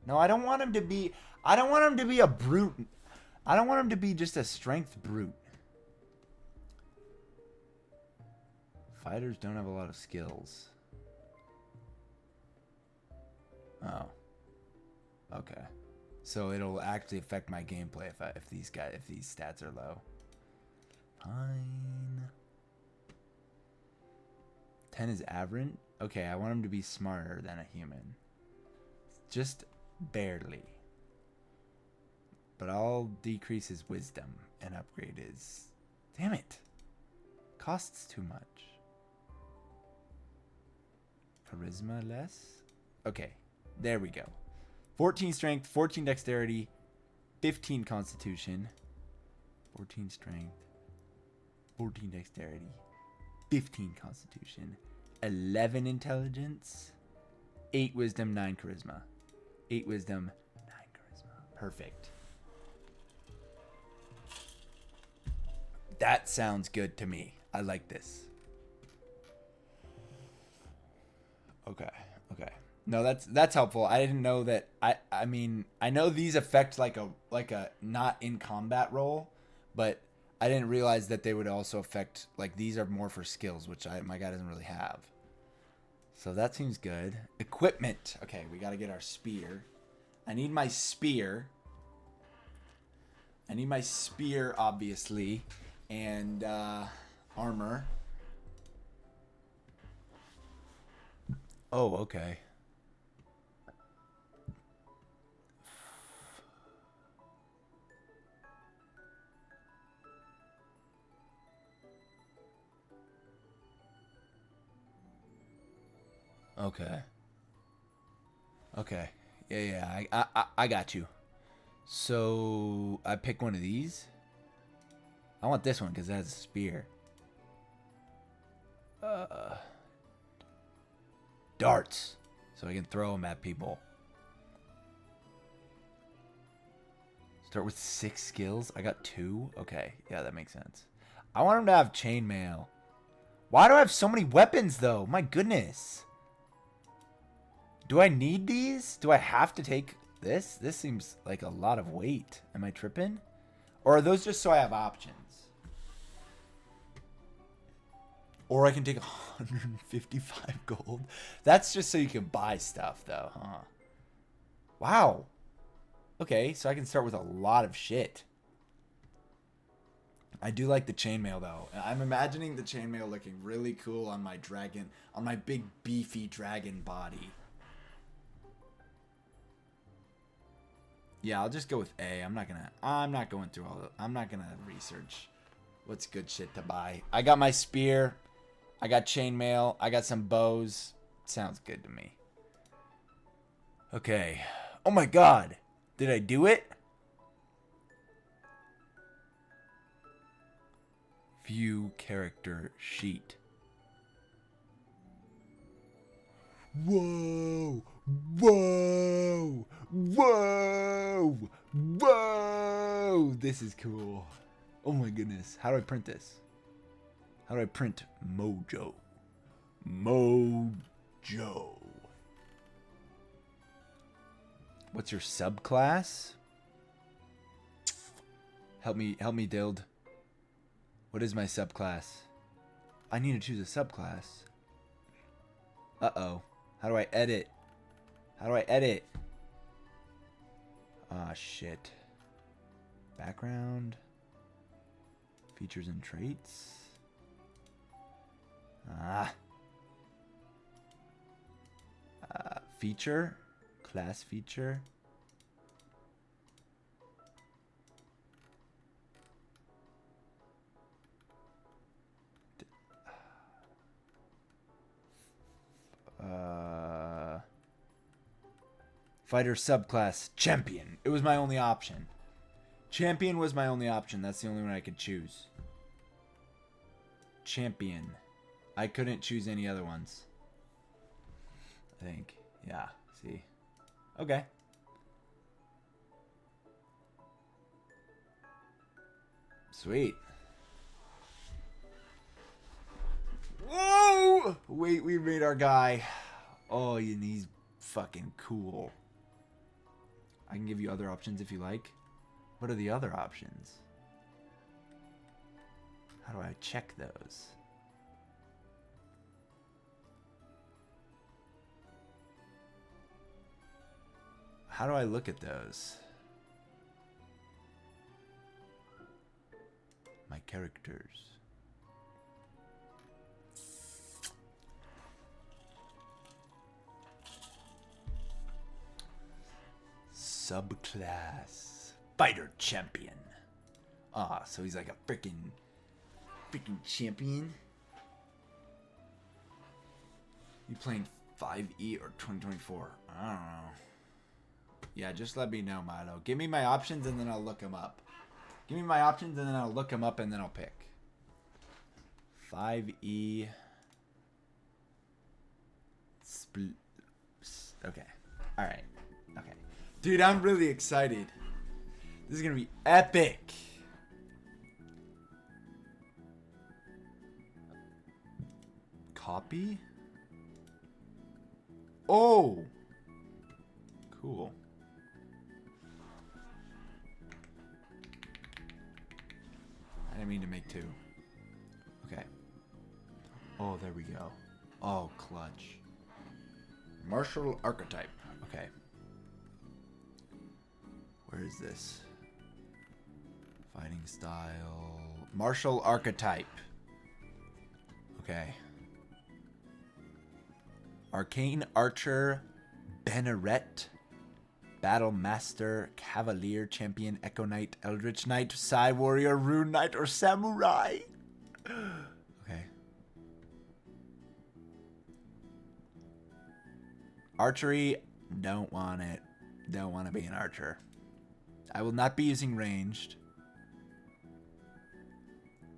No, I don't want him to be... I don't want him to be a brute. I don't want him to be just a strength brute. Fighters don't have a lot of skills. Oh. Okay. So it'll actually affect my gameplay if these stats are low. Fine. 10 is aberrant. Okay, I want him to be smarter than a human. Just barely. But I'll decrease his wisdom and upgrade his... Damn it. Costs too much. Charisma less? Okay, there we go. 14 strength, 14 dexterity, 15 constitution, 14 strength, 14 dexterity, 15 constitution, 11 intelligence, 8 wisdom, 9 charisma. 8 wisdom, 9 charisma. Perfect. That sounds good to me. I like this. Okay. No, that's helpful. I didn't know that. I mean, I know these affect like a not in combat roll, but I didn't realize that they would also affect, like, these are more for skills, which my guy doesn't really have. So that seems good. Equipment. Okay, we got to get our spear. I need my spear. Obviously, and armor. Oh, okay. Okay. Yeah. I got you. So I pick one of these. I want this one because it has a spear. Darts, so I can throw them at people. Start with 6 skills. I got 2. Okay, yeah, that makes sense. I want him to have chainmail. Why do I have so many weapons, though? My goodness. Do I need these? Do I have to take this? This seems like a lot of weight. Am I tripping? Or are those just so I have options? Or I can take 155 gold. That's just so you can buy stuff, though, huh? Wow. Okay, so I can start with a lot of shit. I do like the chainmail, though. I'm imagining the chainmail looking really cool on my dragon, on my big beefy dragon body. Yeah, I'll just go with A. I'm not going through all the, I'm not gonna research what's good shit to buy. I got my spear. I got chainmail. I got some bows. Sounds good to me. Okay. Oh my god. Did I do it? View character sheet. Whoa. Whoa. Whoa. Whoa. This is cool. Oh my goodness. How do I print this? How do I print Mojo? Mojo. What's your subclass? Help me, Dild. What is my subclass? I need to choose a subclass. Uh-oh. How do I edit? How do I edit? Ah, shit. Background. Features and traits. Feature. Class feature. Fighter subclass champion. It was my only option. Champion was my only option. That's the only one I could choose. Champion. I couldn't choose any other ones. I think. Yeah. See. Okay. Sweet. Whoa! Wait, we made our guy. Oh, and he's fucking cool. I can give you other options if you like. What are the other options? How do I check those? How do I look at those? My characters. Subclass. Fighter champion. Ah, so he's like a freaking champion. You playing 5E or 2024? I don't know. Yeah, just let me know, Milo. Give me my options and then I'll look them up. Give me my options and then I'll look them up and then I'll pick. 5E. Okay. Alright. Okay. Dude, I'm really excited. This is going to be epic. Copy? Oh! Cool. I didn't mean to make two. Okay. Oh, there we go. Oh, clutch. Martial archetype. Okay. Where is this? Fighting style. Martial archetype. Okay. Arcane Archer, Banneret, Battle Master, Cavalier, Champion, Echo Knight, Eldritch Knight, Psy Warrior, Rune Knight, or Samurai. Okay. Archery, don't want it. Don't want to be an archer. I will not be using ranged.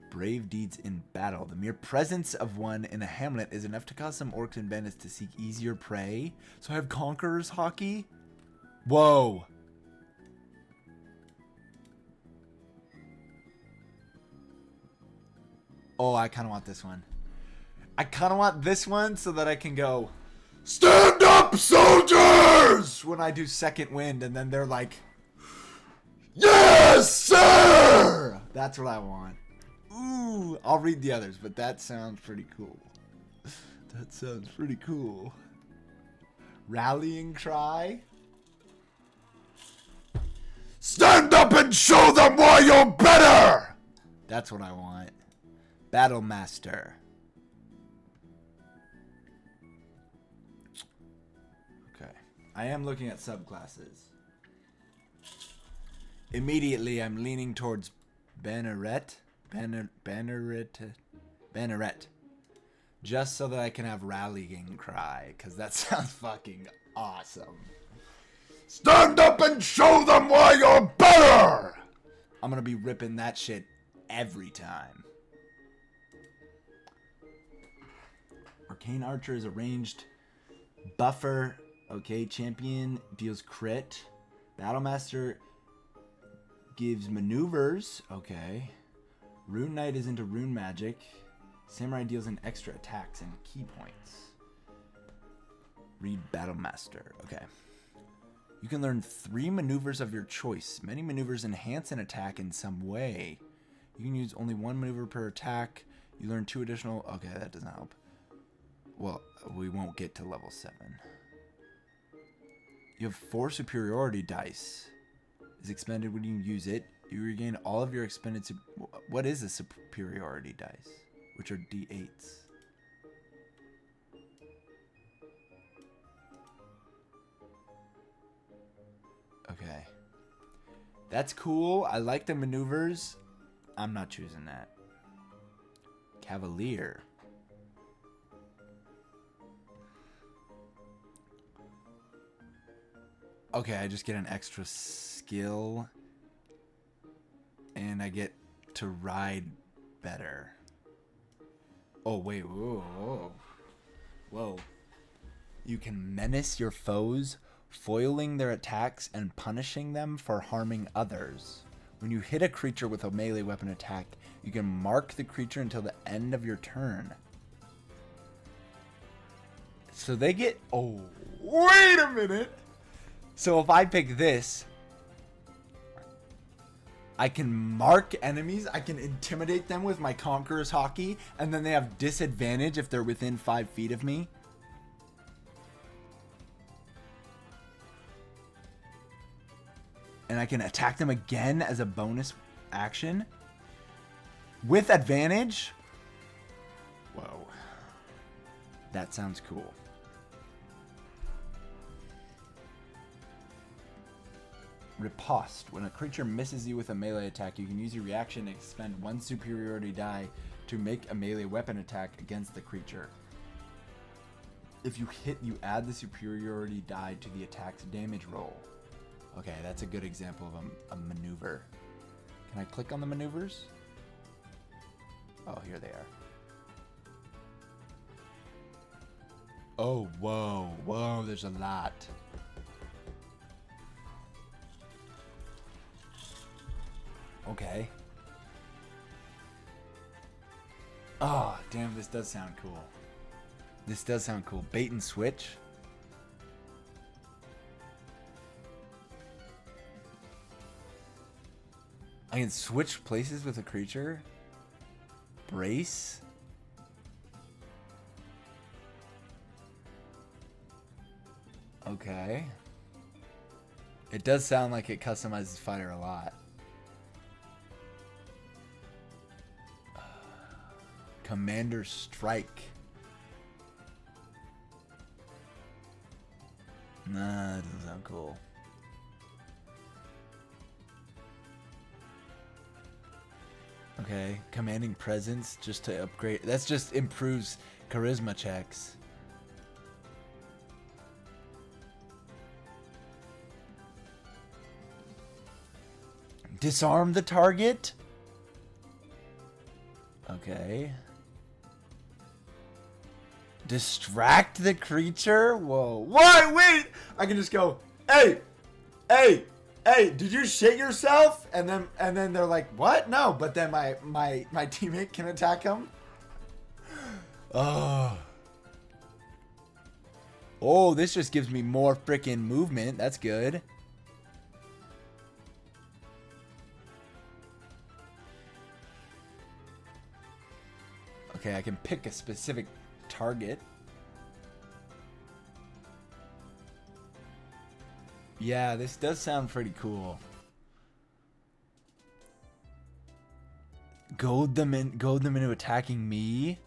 Brave deeds in battle. The mere presence of one in a hamlet is enough to cause some orcs and bandits to seek easier prey. So I have Conqueror's Hockey? Whoa. Oh, I kind of want this one. I kind of want this one so that I can go, stand up, soldiers! When I do second wind and then they're like, yes, sir! That's what I want. Ooh, I'll read the others, but that sounds pretty cool. That sounds pretty cool. Rallying cry. Stand up and show them why you're better! That's what I want. Battle Master. Okay. I am looking at subclasses. Immediately, I'm leaning towards Banneret. Banneret. Just so that I can have Rallying Cry, because that sounds fucking awesome. Stand up and show them why you're better! I'm gonna be ripping that shit every time. Arcane Archer is a ranged buffer. Okay, champion deals crit. Battlemaster gives maneuvers. Okay. Rune Knight is into rune magic. Samurai deals in extra attacks and key points. Read Battlemaster. Okay. You can learn 3 maneuvers of your choice. Many maneuvers enhance an attack in some way. You can use only 1 maneuver per attack. You learn 2 additional... Okay, that doesn't help. Well, we won't get to level 7. You have 4 superiority dice. Is expended when you use it. You regain all of your expended... What is a superiority dice? Which are D8s. Okay. That's cool. I like the maneuvers. I'm not choosing that. Cavalier. Okay, I just get an extra skill. And I get to ride better. Oh, wait. Whoa, whoa. Whoa. You can menace your foes, foiling their attacks and punishing them for harming others. When you hit a creature with a melee weapon attack, you can mark the creature until the end of your turn. So they get... Oh, wait a minute. So if I pick this, I can mark enemies. I can intimidate them with my Conqueror's Hockey, and then they have disadvantage if they're within 5 feet of me. And I can attack them again as a bonus action with advantage. Whoa. That sounds cool. Riposte. When a creature misses you with a melee attack, you can use your reaction to expend 1 superiority die to make a melee weapon attack against the creature. If you hit, you add the superiority die to the attack's damage roll. Okay, that's a good example of a maneuver. Can I click on the maneuvers? Oh, here they are. Oh, whoa, whoa, there's a lot. Okay. Oh, damn, this does sound cool. This does sound cool. Bait and switch. I can switch places with a creature. Brace. Okay. It does sound like it customizes fighter a lot. Commander Strike. Nah, that doesn't sound cool. Okay, commanding presence just to upgrade. That's just improves charisma checks. Disarm the target. Okay. Distract the creature? Whoa. What? Wait! I can just go, hey! Hey! Hey, did you shit yourself? And then they're like, what? No, but then my teammate can attack him. Oh. Oh, this just gives me more freaking movement. That's good. Okay, I can pick a specific target. Yeah, this does sound pretty cool. Goad them into attacking me.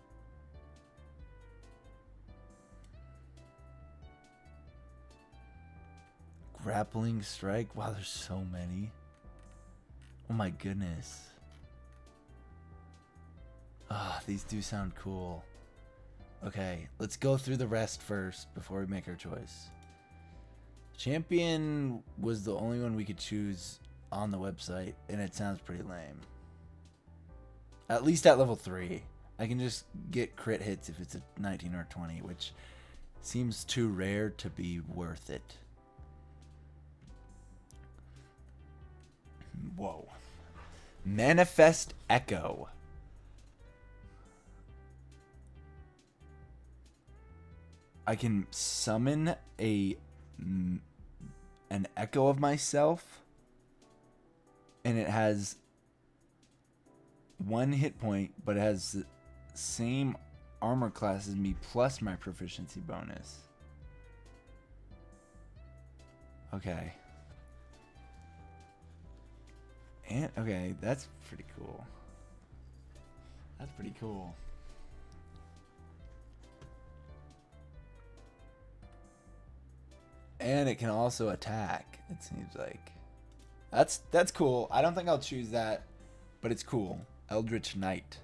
Grappling strike. Wow, there's so many. Oh my goodness. Ah, these do sound cool. Okay, let's go through the rest first before we make our choice. Champion was the only one we could choose on the website, and it sounds pretty lame. At least at level 3. I can just get crit hits if it's a 19 or 20, which seems too rare to be worth it. Whoa. Manifest Echo. I can summon an echo of myself, and it has 1 hit point, but it has the same armor class as me plus my proficiency bonus. Okay. And okay, that's pretty cool. That's pretty cool. And it can also attack, it seems like. That's cool. I don't think I'll choose that, but it's cool. Eldritch Knight.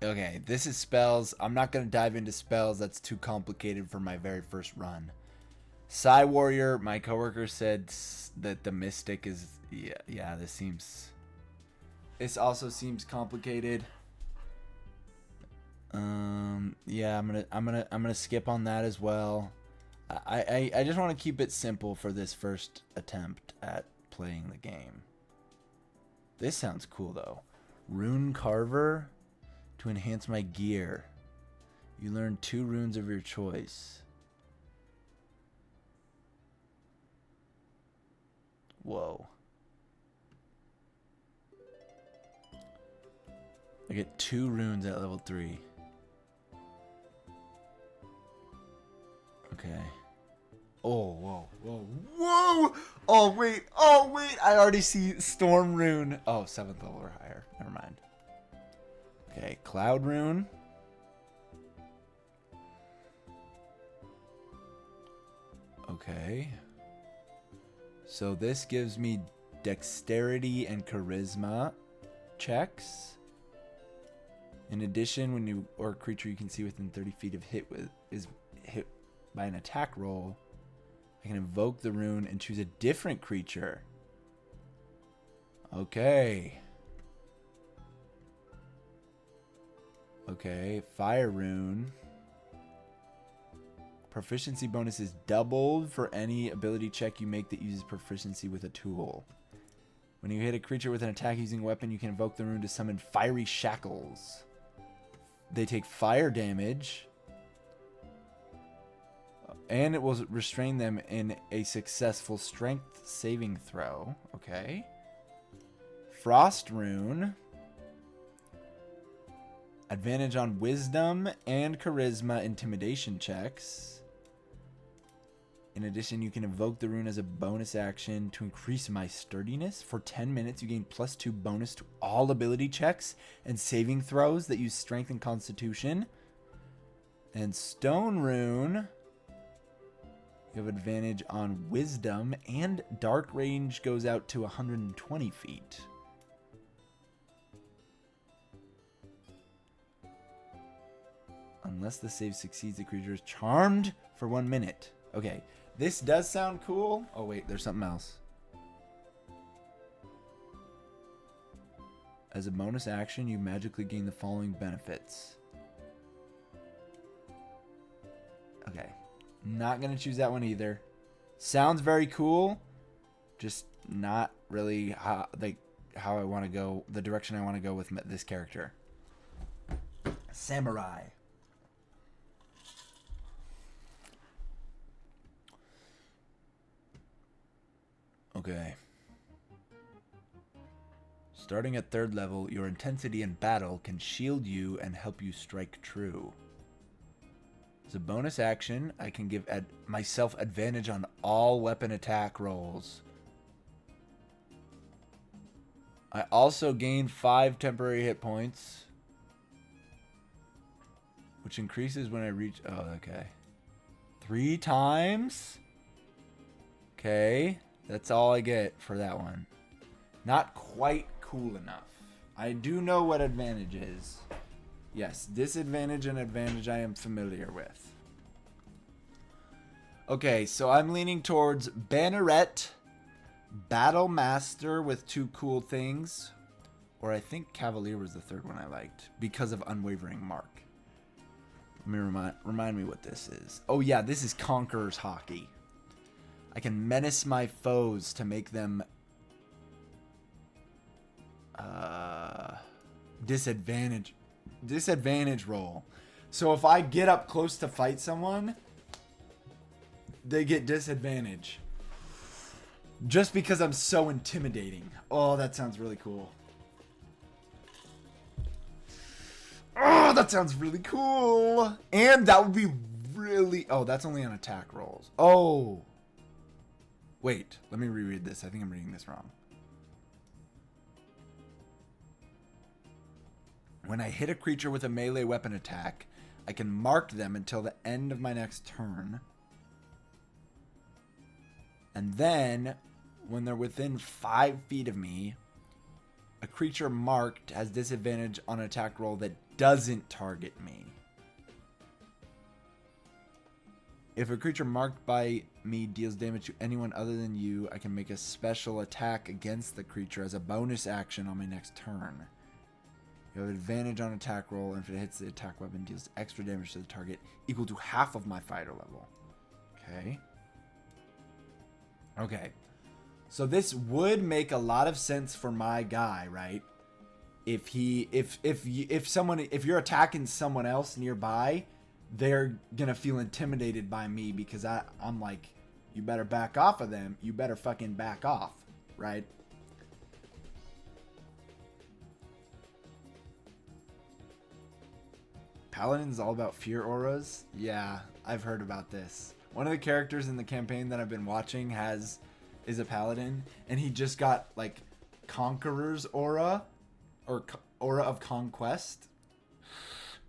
Okay, this is spells. I'm not going to dive into spells. That's too complicated for my very first run. Psy Warrior, my coworker said that the Mystic is... Yeah, this also seems complicated. Yeah, I'm gonna skip on that as well. I just want to keep it simple for this first attempt at playing the game. This sounds cool though. Rune Carver to enhance my gear. You learn 2 runes of your choice. Whoa. I get 2 runes at level 3. Okay. Oh, whoa, whoa, whoa! Oh, wait, I already see Storm Rune. Oh, 7th level or higher. Never mind. Okay, Cloud Rune. Okay. So this gives me dexterity and charisma checks. In addition, when you or a creature you can see within 30 feet of is hit by an attack roll, I can invoke the rune and choose a different creature. Okay. Okay, Fire Rune. Proficiency bonus is doubled for any ability check you make that uses proficiency with a tool. When you hit a creature with an attack using a weapon, you can invoke the rune to summon Fiery Shackles. They take fire damage, and it will restrain them in a successful strength saving throw. Okay. Frost Rune. Advantage on wisdom and charisma intimidation checks. In addition, you can invoke the rune as a bonus action to increase my sturdiness. For 10 minutes, you gain +2 bonus to all ability checks and saving throws that use strength and constitution. And Stone Rune. You have advantage on wisdom, and dark range goes out to 120 feet. Unless the save succeeds, the creature is charmed for 1 minute. Okay, this does sound cool. Oh wait, there's something else. As a bonus action, you magically gain the following benefits. Okay, not gonna choose that one either. Sounds very cool, just not really how I want to go, the direction I want to go with this character. Samurai. Okay. Starting at 3rd level, your intensity in battle can shield you and help you strike true. As a bonus action, I can give myself advantage on all weapon attack rolls. I also gain 5 temporary hit points, which increases when I reach... Oh, okay. 3 times? Okay. That's all I get for that one. Not quite cool enough. I do know what advantage is. Yes, disadvantage and advantage I am familiar with. Okay, so I'm leaning towards Banneret, Battle Master with 2 cool things, or I think Cavalier was the 3rd one I liked because of Unwavering Mark. Let me remind me what this is. Oh yeah, this is Conqueror's Hockey. I can menace my foes to make them disadvantage roll. So if I get up close to fight someone, they get disadvantage. Just because I'm so intimidating. Oh, that sounds really cool. Oh, that sounds really cool. And that would be really... Oh, that's only on attack rolls. Oh. Wait, let me reread this. I think I'm reading this wrong. When I hit a creature with a melee weapon attack, I can mark them until the end of my next turn. And then, when they're within 5 feet of me, a creature marked has disadvantage on an attack roll that doesn't target me. If a creature marked by me deals damage to anyone other than you, I can make a special attack against the creature as a bonus action on my next turn. You have advantage on attack roll, and if it hits the attack weapon, deals extra damage to the target equal to half of my fighter level. Okay. Okay. So this would make a lot of sense for my guy, right? If you're attacking someone else nearby, they're gonna feel intimidated by me because I'm like, you better back off of them. You better fucking back off, right? Paladin's all about fear auras? Yeah, I've heard about this. One of the characters in the campaign that I've been watching is a paladin, and he just got like Conqueror's aura, or aura of conquest.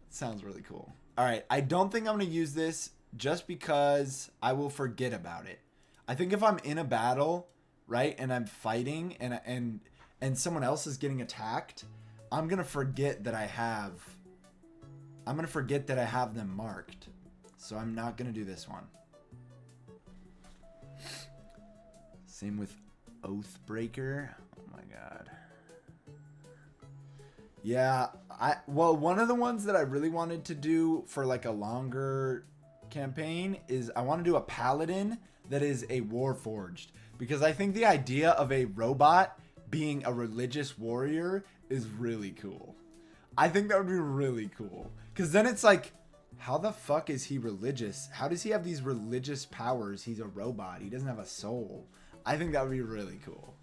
Sounds really cool. All right, I don't think I'm going to use this just because I will forget about it. I think if I'm in a battle, right, and I'm fighting and someone else is getting attacked, I'm going to forget that I have them marked. So I'm not going to do this one. Same with Oathbreaker. Oh my god. Yeah, well, one of the ones that I really wanted to do for like a longer campaign is I want to do a paladin that is a warforged, because I think the idea of a robot being a religious warrior is really cool. I think that would be really cool, because then it's like, how the fuck is he religious? How does he have these religious powers? He's a robot. He doesn't have a soul. I think that would be really cool.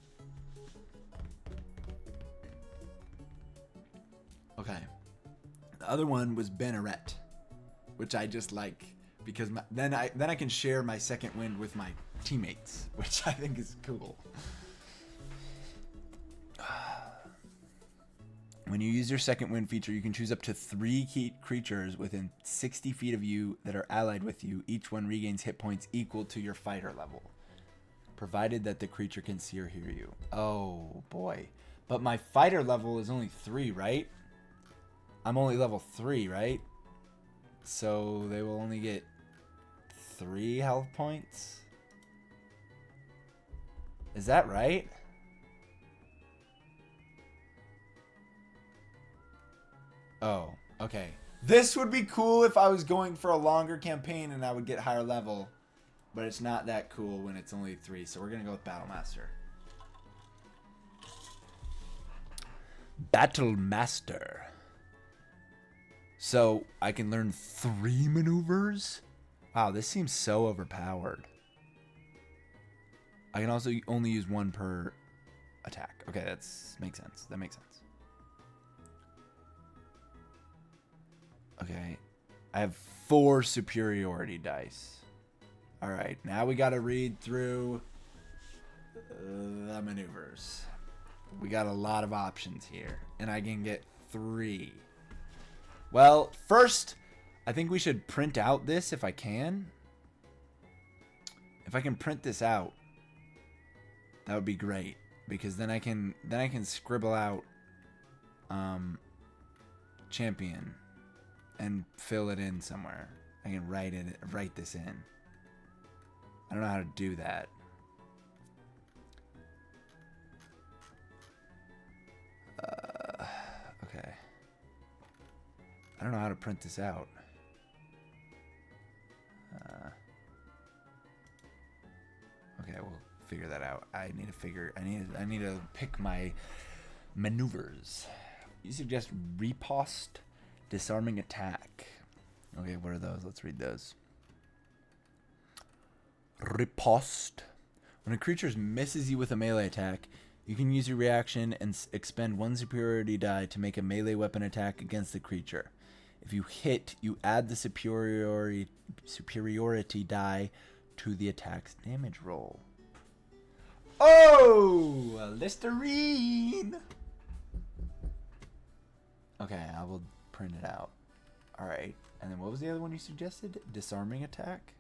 Okay. The other one was Banneret, which I just like because then I can share my second wind with my teammates, which I think is cool. When you use your second wind feature, you can choose up to 3 key creatures within 60 feet of you that are allied with you. Each one regains hit points equal to your fighter level, provided that the creature can see or hear you. Oh boy. But my fighter level is only 3, right? I'm only level 3, right? So they will only get 3 health points? Is that right? Oh, okay. This would be cool if I was going for a longer campaign and I would get higher level. But it's not that cool when it's only 3. So we're going to go with Battlemaster. Battlemaster. So I can learn 3 maneuvers? Wow, this seems so overpowered. I can also only use 1 per attack. Okay, that's makes sense. That makes sense. Okay, I have 4 superiority dice. All right, now we got to read through the maneuvers. We got a lot of options here, and I can get 3. Well, first, I think we should print out this if I can. If I can print this out, that would be great, because then I can scribble out champion and fill it in somewhere. I can write this in. I don't know how to do that. Okay. I don't know how to print this out. Okay, we'll figure that out. I need to pick my maneuvers. You suggest riposte, disarming attack. Okay, what are those? Let's read those. Riposte. When a creature misses you with a melee attack, you can use your reaction and expend 1 superiority die to make a melee weapon attack against the creature. If you hit, you add the superiority die to the attack's damage roll. Oh, Listerine. Okay, I will print it out. All right, and then what was the other one you suggested? Disarming attack?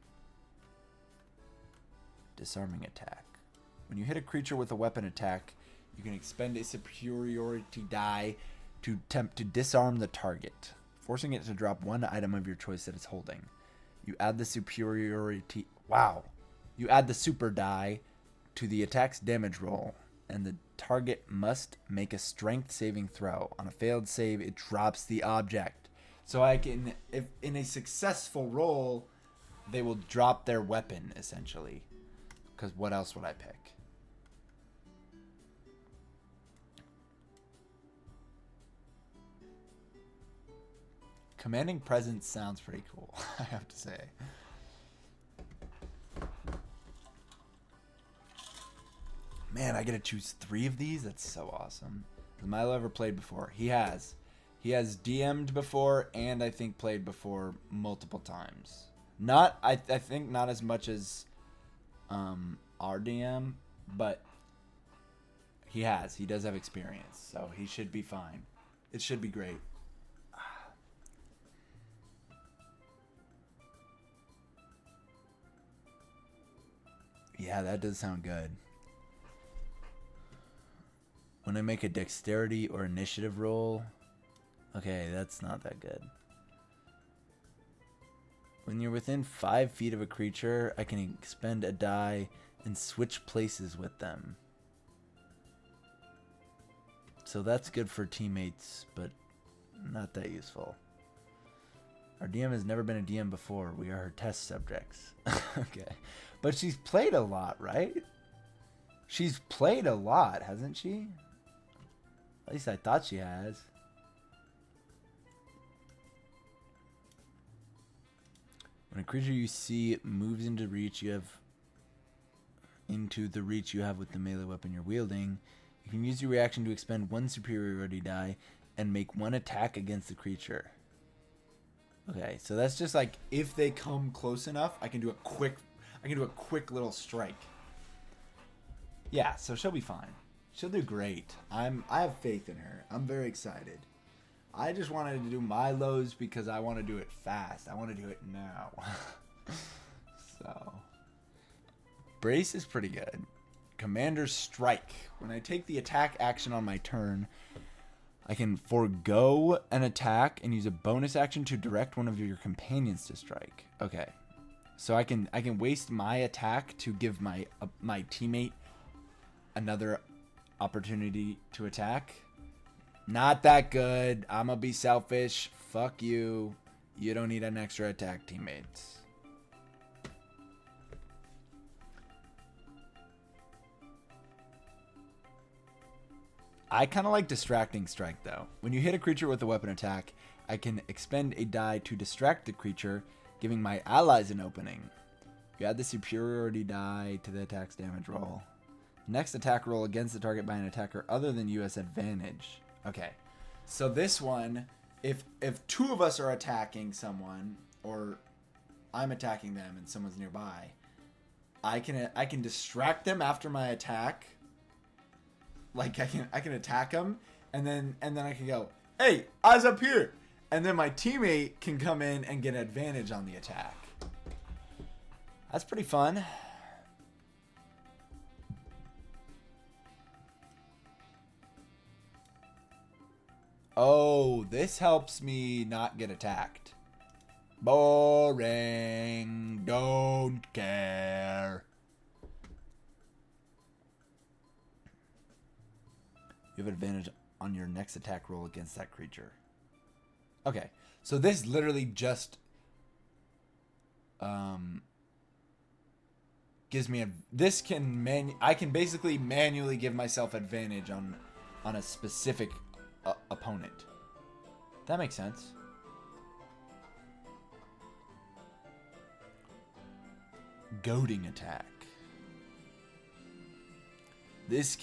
Disarming attack. When you hit a creature with a weapon attack, you can expend a superiority die to attempt to disarm the target, forcing it to drop 1 item of your choice that it's holding. You add the superiority... Wow. You add the super die to the attack's damage roll, and the target must make a strength saving throw. On a failed save, it drops the object. So I can... If in a successful roll, they will drop their weapon, essentially. Because what else would I pick? Commanding Presence sounds pretty cool, I have to say. Man, I get to choose 3 of these? That's so awesome. Has Milo ever played before? He has. He has DM'd before, and I think played before multiple times. I think not as much as our DM, but he has. He does have experience, so he should be fine. It should be great. Yeah, that does sound good. When I make a dexterity or initiative roll... Okay, that's not that good. When you're within 5 feet of a creature, I can expend a die and switch places with them. So that's good for teammates, but not that useful. Our DM has never been a DM before. We are her test subjects. Okay. But she's played a lot, right? She's played a lot, hasn't she? At least I thought she has. When a creature you see moves into reach, into the reach you have with the melee weapon you're wielding, you can use your reaction to expend 1 superiority die and make 1 attack against the creature. Okay, so that's just like if they come close enough, I can do a quick little strike. Yeah, so she'll be fine. She'll do great. I have faith in her. I'm very excited. I just wanted to do Milo's because I want to do it fast. I want to do it now. So, Brace is pretty good. Commander's Strike. When I take the attack action on my turn, I can forego an attack and use a bonus action to direct one of your companions to strike. Okay. So I can waste my attack to give my teammate another opportunity to attack. Not that good. I'm gonna be selfish. Fuck you. You don't need an extra attack, teammates. I kind of like Distracting Strike, though. When you hit a creature with a weapon attack, I can expend a die to distract the creature, giving my allies an opening. You add the superiority die to the attack's damage roll. Next attack roll against the target by an attacker other than you has advantage. Okay. So this one, if two of us are attacking someone, or I'm attacking them and someone's nearby, I can distract them after my attack. Like I can attack them, and then I can go, hey, eyes up here, and then my teammate can come in and get advantage on the attack. That's pretty fun. Oh, this helps me not get attacked. Boring. Don't care. You have advantage on your next attack roll against that creature. Okay, so this literally just gives me I can basically manually give myself advantage on a specific opponent. That makes sense. Goading attack. This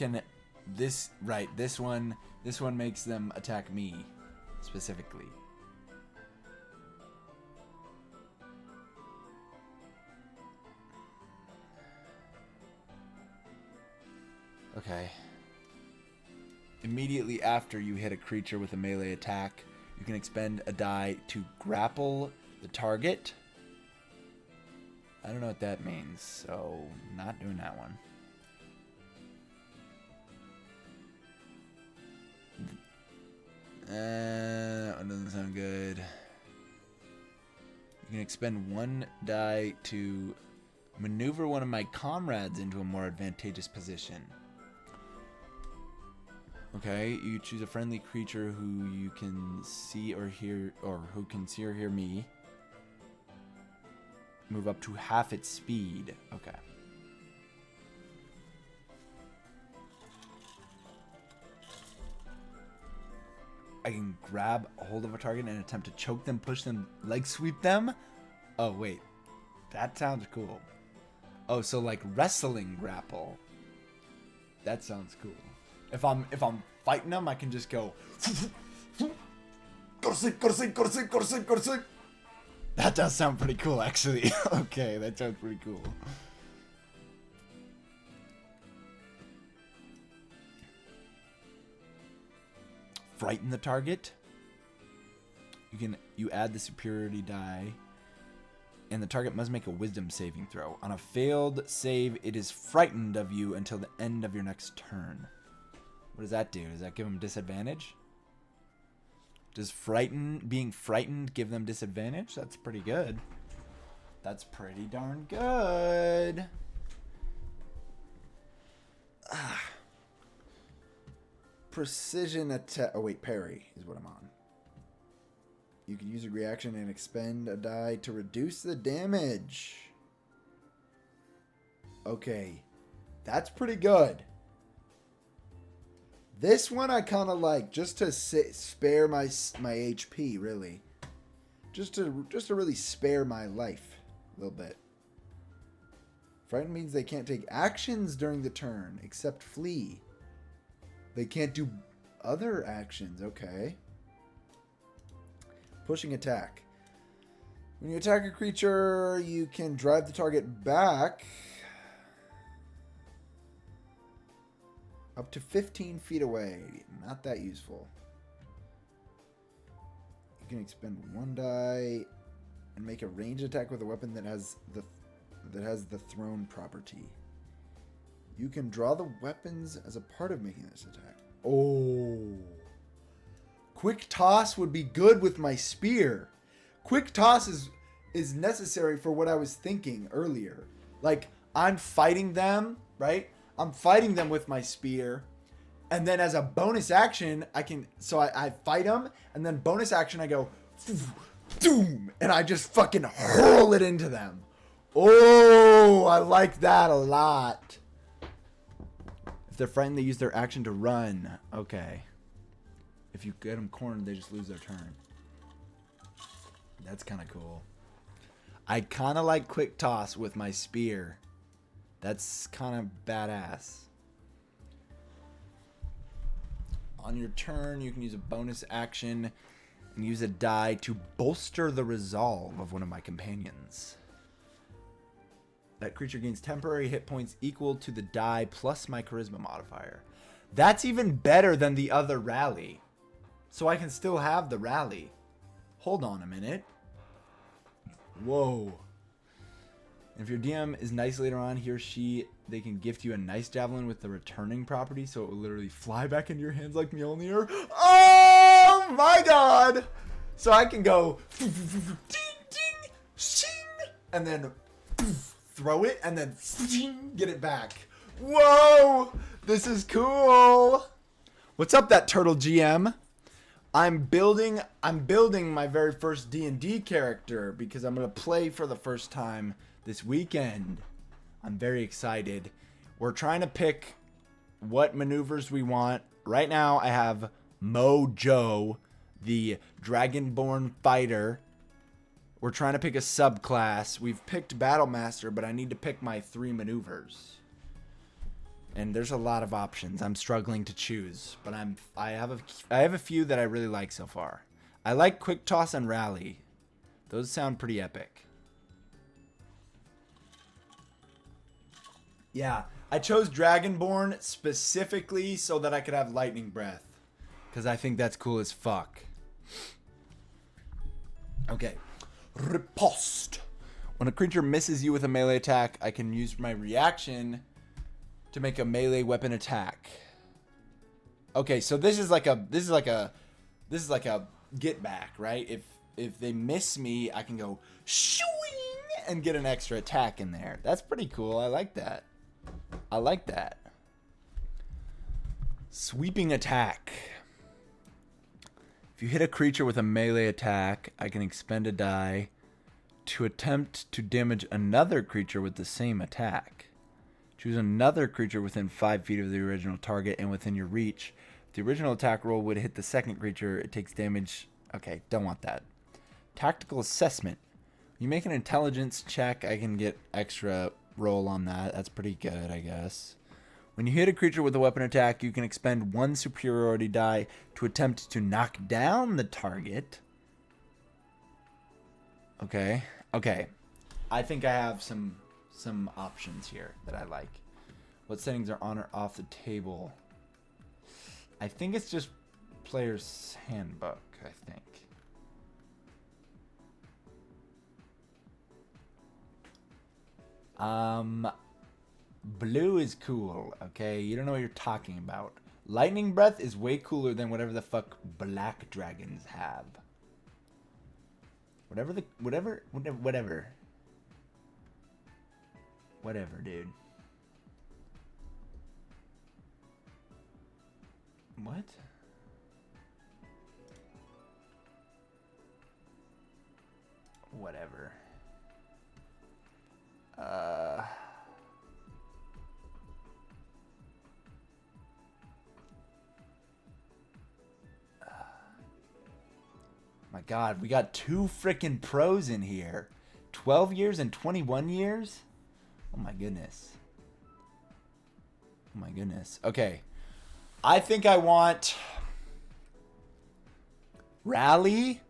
one makes them attack me specifically. Okay. Immediately after you hit a creature with a melee attack, you can expend a die to grapple the target. I don't know what that means, so not doing that one. That one doesn't sound good. You can expend one die to maneuver one of my comrades into a more advantageous position. Okay, you choose a friendly creature who you can see or hear, or who can see or hear me. Move up to half its speed. Okay. I can grab a hold of a target and attempt to choke them, push them, leg sweep them. Oh, wait. That sounds cool. Oh, so like wrestling grapple. That sounds cool. If I'm fighting them, I can just go go to sleep, go to sleep, go to sleep, go to sleep, go to sleep. That does sound pretty cool, actually. Okay, that sounds pretty cool. Frighten the target. You add the superiority die, and the target must make a wisdom saving throw. On a failed save, it is frightened of you until the end of your next turn. What does that do? Does that give them disadvantage? Does being frightened give them disadvantage? That's pretty good. That's pretty darn good. Precision attack. Oh, wait, parry is what I'm on. You can use a reaction and expend a die to reduce the damage. Okay. That's pretty good. This one I kind of like, just to spare my HP, really. Just to really spare my life a little bit. Frightened means they can't take actions during the turn, except flee. They can't do other actions, okay. Pushing attack. When you attack a creature, you can drive the target back up to 15 feet away. Not that useful. You can expend one die and make a ranged attack with a weapon that has the thrown property. You can draw the weapons as a part of making this attack. Oh. Quick toss would be good with my spear. Quick toss is necessary for what I was thinking earlier. Like, I'm fighting them, right? I'm fighting them with my spear. And then as a bonus action, I fight them. And then bonus action, I go, doom. And I just fucking hurl it into them. Oh, I like that a lot. If they're frightened, they use their action to run. Okay. If you get them cornered, they just lose their turn. That's kind of cool. I kind of like quick toss with my spear. That's kind of badass. On your turn, you can use a bonus action and use a die to bolster the resolve of one of my companions. That creature gains temporary hit points equal to the die plus my charisma modifier. That's even better than the other rally. So I can still have the rally. Hold on a minute. Whoa. If your DM is nice later on, he or she, they can gift you a nice javelin with the returning property, so it will literally fly back into your hands like Mjolnir. Oh my god! So I can go ding ding shing, and then throw it, and then get it back. Whoa! This is cool. What's up, that turtle GM? I'm building my very first D&D character because I'm gonna play for the first time this weekend. I'm very excited. We're trying to pick what maneuvers we want. Right now, I have Mojo, the Dragonborn fighter. We're trying to pick a subclass. We've picked Battlemaster, but I need to pick my 3 maneuvers. And there's a lot of options. I'm struggling to choose, but I have a few that I really like so far. I like Quick Toss and Rally. Those sound pretty epic. Yeah, I chose Dragonborn specifically so that I could have Lightning Breath, because I think that's cool as fuck. Okay. Riposte. When a creature misses you with a melee attack, I can use my reaction to make a melee weapon attack. Okay, so this is like a get back, right? If they miss me, I can go shooing and get an extra attack in there. That's pretty cool. I like that. I like that. Sweeping attack. If you hit a creature with a melee attack, I can expend a die to attempt to damage another creature with the same attack. Choose another creature within 5 feet of the original target and within your reach. If the original attack roll would hit the second creature, it takes damage. Okay, don't want that. Tactical assessment. You make an intelligence check, I can get extra roll on that. That's pretty good, I guess. When you hit a creature with a weapon attack, you can expend 1 superiority die to attempt to knock down the target. Okay. I think I have some options here that I like. What settings are on or off the table? I think it's just player's handbook, I think. Blue is cool, okay? You don't know what you're talking about. Lightning Breath is way cooler than whatever the fuck black dragons have. Whatever, dude. What? Whatever. My God, we got 2 freaking pros in here. 12 years and 21 years? Oh my goodness. Oh my goodness. Okay. I think I want Rally,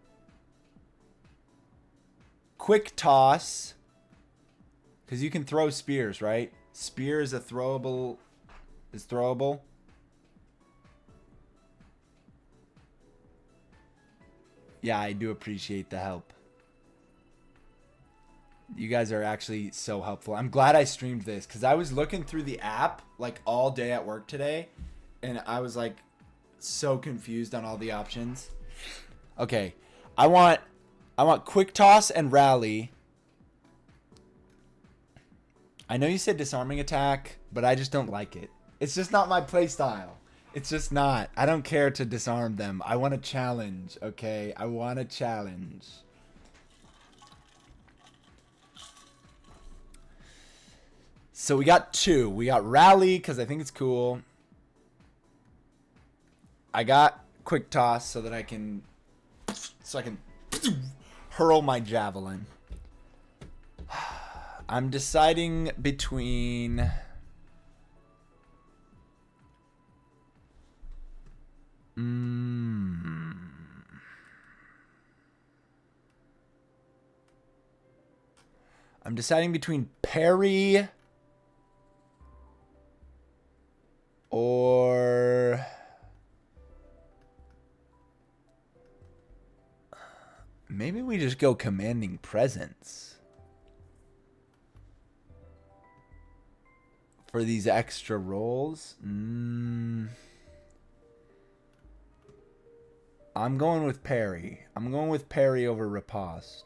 Quick Toss, because you can throw spears, right? Spear is throwable. Yeah, I do appreciate the help. You guys are actually so helpful. I'm glad I streamed this because I was looking through the app like all day at work today, and I was like so confused on all the options. Okay, I want Quick Toss and Rally. I know you said Disarming Attack, but I just don't like it. It's just not my playstyle. It's just not. I don't care to disarm them. I want a challenge, okay? I want a challenge. So we got 2. We got Rally, because I think it's cool. I got Quick Toss so that I can hurl my javelin. I'm deciding between... I'm deciding between Perry or maybe we just go Commanding Presence for these extra rolls. I'm going with Perry. I'm going with Perry over Riposte.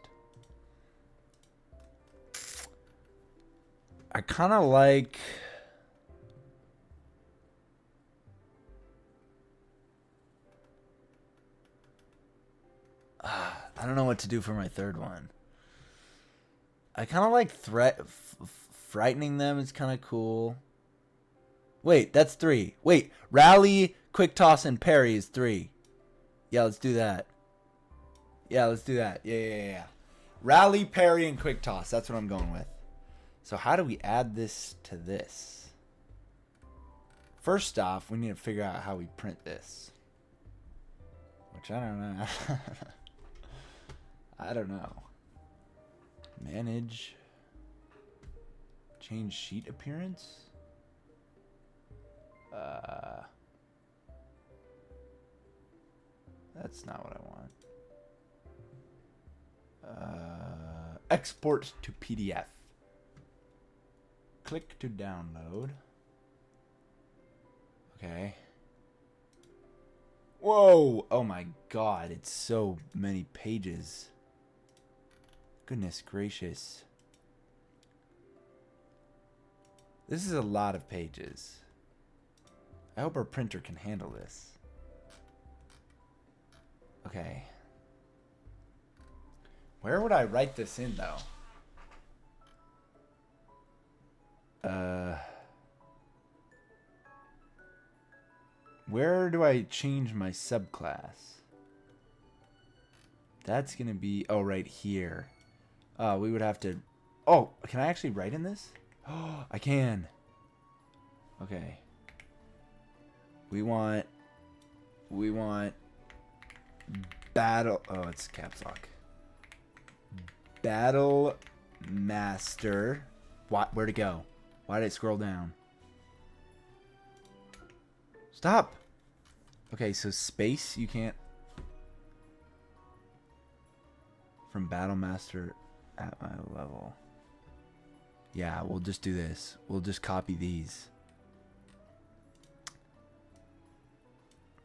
I kind of like... I don't know what to do for my third one. I kind of like frightening them is kind of cool. Wait, that's 3. Wait, Rally, Quick Toss, and Parry is 3. Yeah, let's do that. Yeah, let's do that. Yeah. Rally, Parry, and Quick Toss. That's what I'm going with. So how do we add this to this? First off, we need to figure out how we print this. Which I don't know. I don't know. Manage. Change sheet appearance. That's not what I want. Export to PDF. Click to download. Okay. Whoa! Oh my god, it's so many pages. Goodness gracious. This is a lot of pages. I hope our printer can handle this. Okay. Where would I write this in, though? Where do I change my subclass? That's gonna be... Oh, right here. We would have to... Oh, can I actually write in this? Oh, I can. Okay. We want battle... Oh, it's caps lock. Battle Master. What? Where'd it go? Why did it scroll down? Stop! Okay, so space, you can't... From Battle Master at my level. Yeah, we'll just do this. We'll just copy these.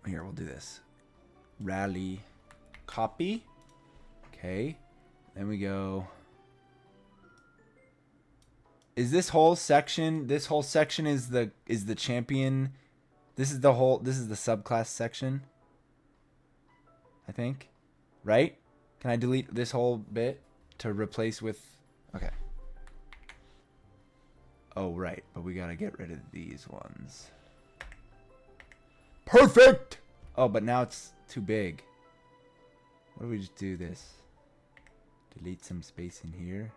Here, we'll do this. Rally. Copy. Okay. Then we go... Is this whole section... This whole section is the champion... This is the subclass section. I think. Right? Can I delete this whole bit to replace with... Okay. Oh, right. But we gotta get rid of these ones. Perfect! Oh, but now it's too big. What do we just do this? Delete some space in here.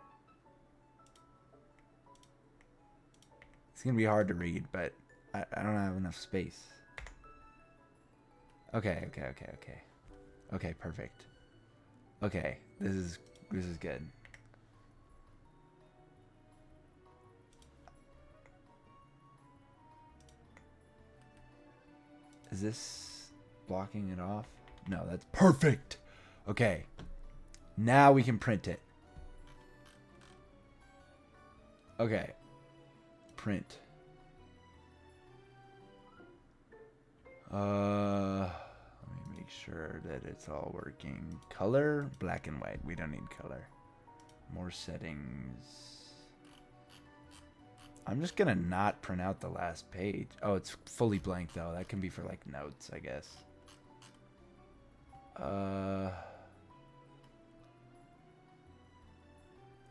It's gonna be hard to read, but I don't have enough space. Okay. Okay, perfect. Okay, this is good. Is this blocking it off? No, that's perfect. Okay. Now we can print it. Okay. Print. Let me make sure that it's all working. Color, black and white. We don't need color. More settings. I'm just gonna not print out the last page. Oh, it's fully blank though. That can be for like notes, I guess.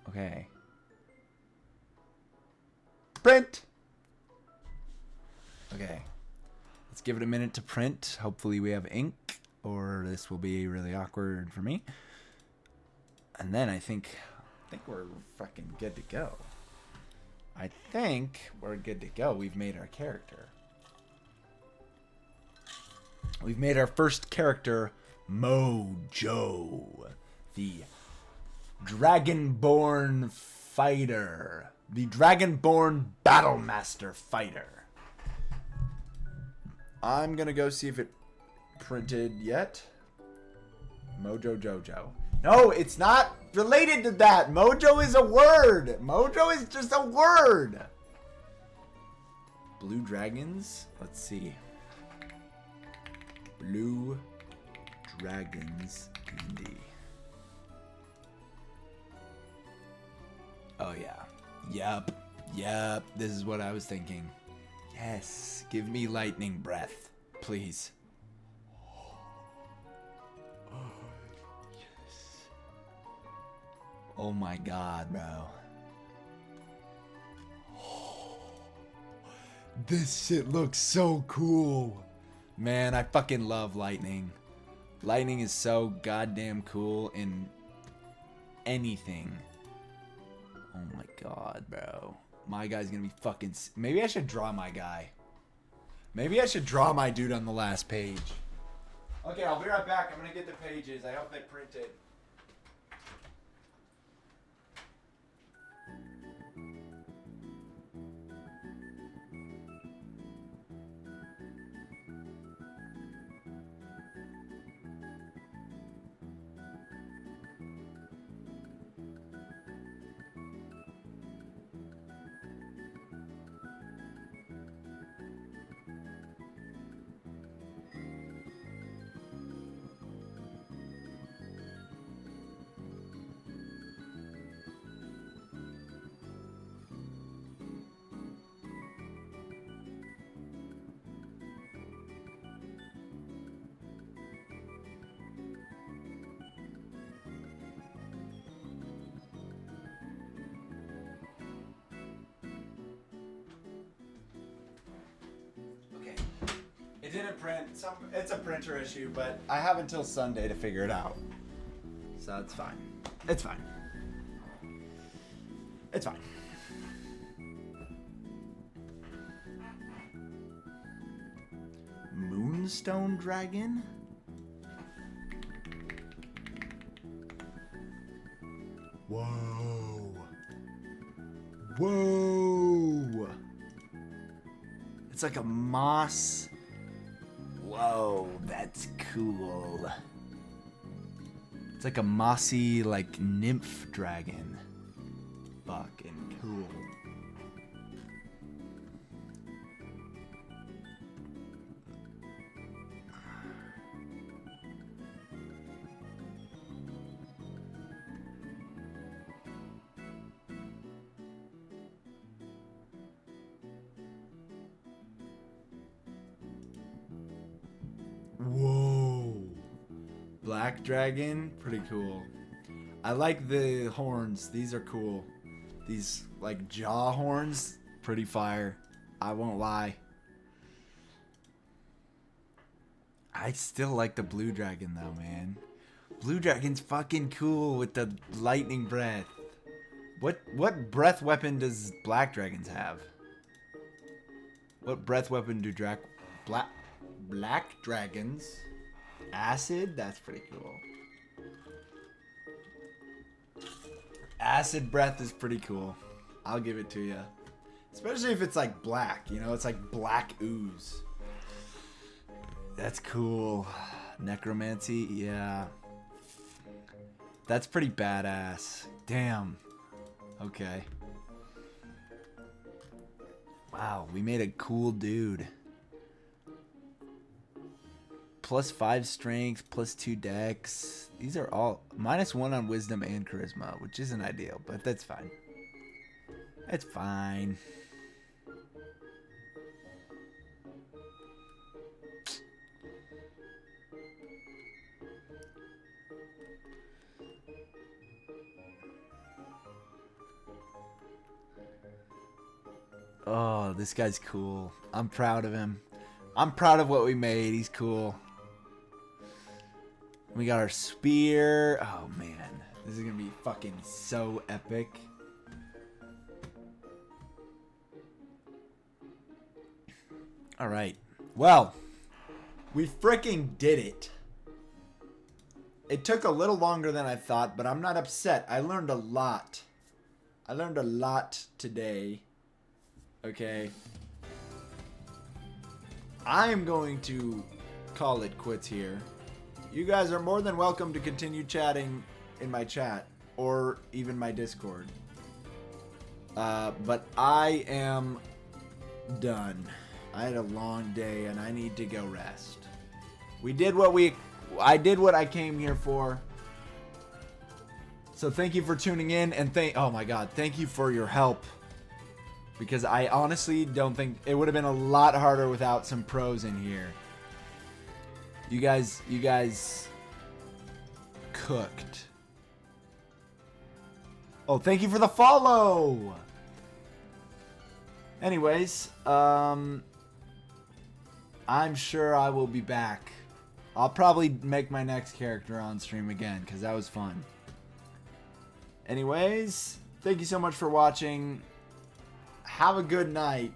Okay. Print! Okay. Let's give it a minute to print. Hopefully we have ink, or this will be really awkward for me. And then I think we're fucking good to go. I think we're good to go. We've made our character. We've made our first character, Mojo, the Dragonborn Fighter. The Dragonborn Battlemaster Fighter. I'm going to go see if it printed yet. Mojo Jojo. No, it's not related to that. Mojo is a word. Mojo is just a word. Blue Dragons. Let's see. Blue Dragons D&D. Oh, yeah. Yup. This is what I was thinking. Yes. Give me lightning breath, please. Yes. Oh my god, bro. This shit looks so cool. Man, I fucking love lightning. Lightning is so goddamn cool in anything. Oh my god, bro. My guy's gonna be fucking... Maybe I should draw my guy. Maybe I should draw my dude on the last page. Okay, I'll be right back. I'm gonna get the pages. I hope they printed. It didn't print. It's a printer issue, but I have until Sunday to figure it out. So it's fine. It's fine. It's fine. Moonstone Dragon? Whoa. Whoa. It's like a moss. Whoa, that's cool. It's like a mossy, like, nymph dragon. Fucking cool. Whoa. Black dragon, pretty cool. I like the horns. These are cool. These like jaw horns, pretty fire. I won't lie. I still like the blue dragon though, man. Blue dragon's fucking cool with the lightning breath. What breath weapon does black dragons have? What breath weapon do black dragons? Acid? That's pretty cool. Acid breath is pretty cool. I'll give it to you. Especially if it's like black, you know, it's like black ooze. That's cool. Necromancy, yeah. That's pretty badass. Damn. Okay. Wow, we made a cool dude. +5 strength, +2 dex. These are all -1 on wisdom and charisma, which isn't ideal, but that's fine. It's fine. Oh, this guy's cool. I'm proud of him. I'm proud of what we made. He's cool. We got our spear. Oh, man. This is going to be fucking so epic. All right. Well, we freaking did it. It took a little longer than I thought, but I'm not upset. I learned a lot. I learned a lot today. Okay. I am going to call it quits here. You guys are more than welcome to continue chatting in my chat or even my Discord. But I am done. I had a long day and I need to go rest. I did what I came here for. So thank you for tuning in and oh my god, thank you for your help. Because I honestly don't think it would have been a lot harder without some pros in here. You guys cooked. Oh, thank you for the follow. Anyways, I'm sure I will be back. I'll probably make my next character on stream again because that was fun. Anyways, thank you so much for watching. Have a good night.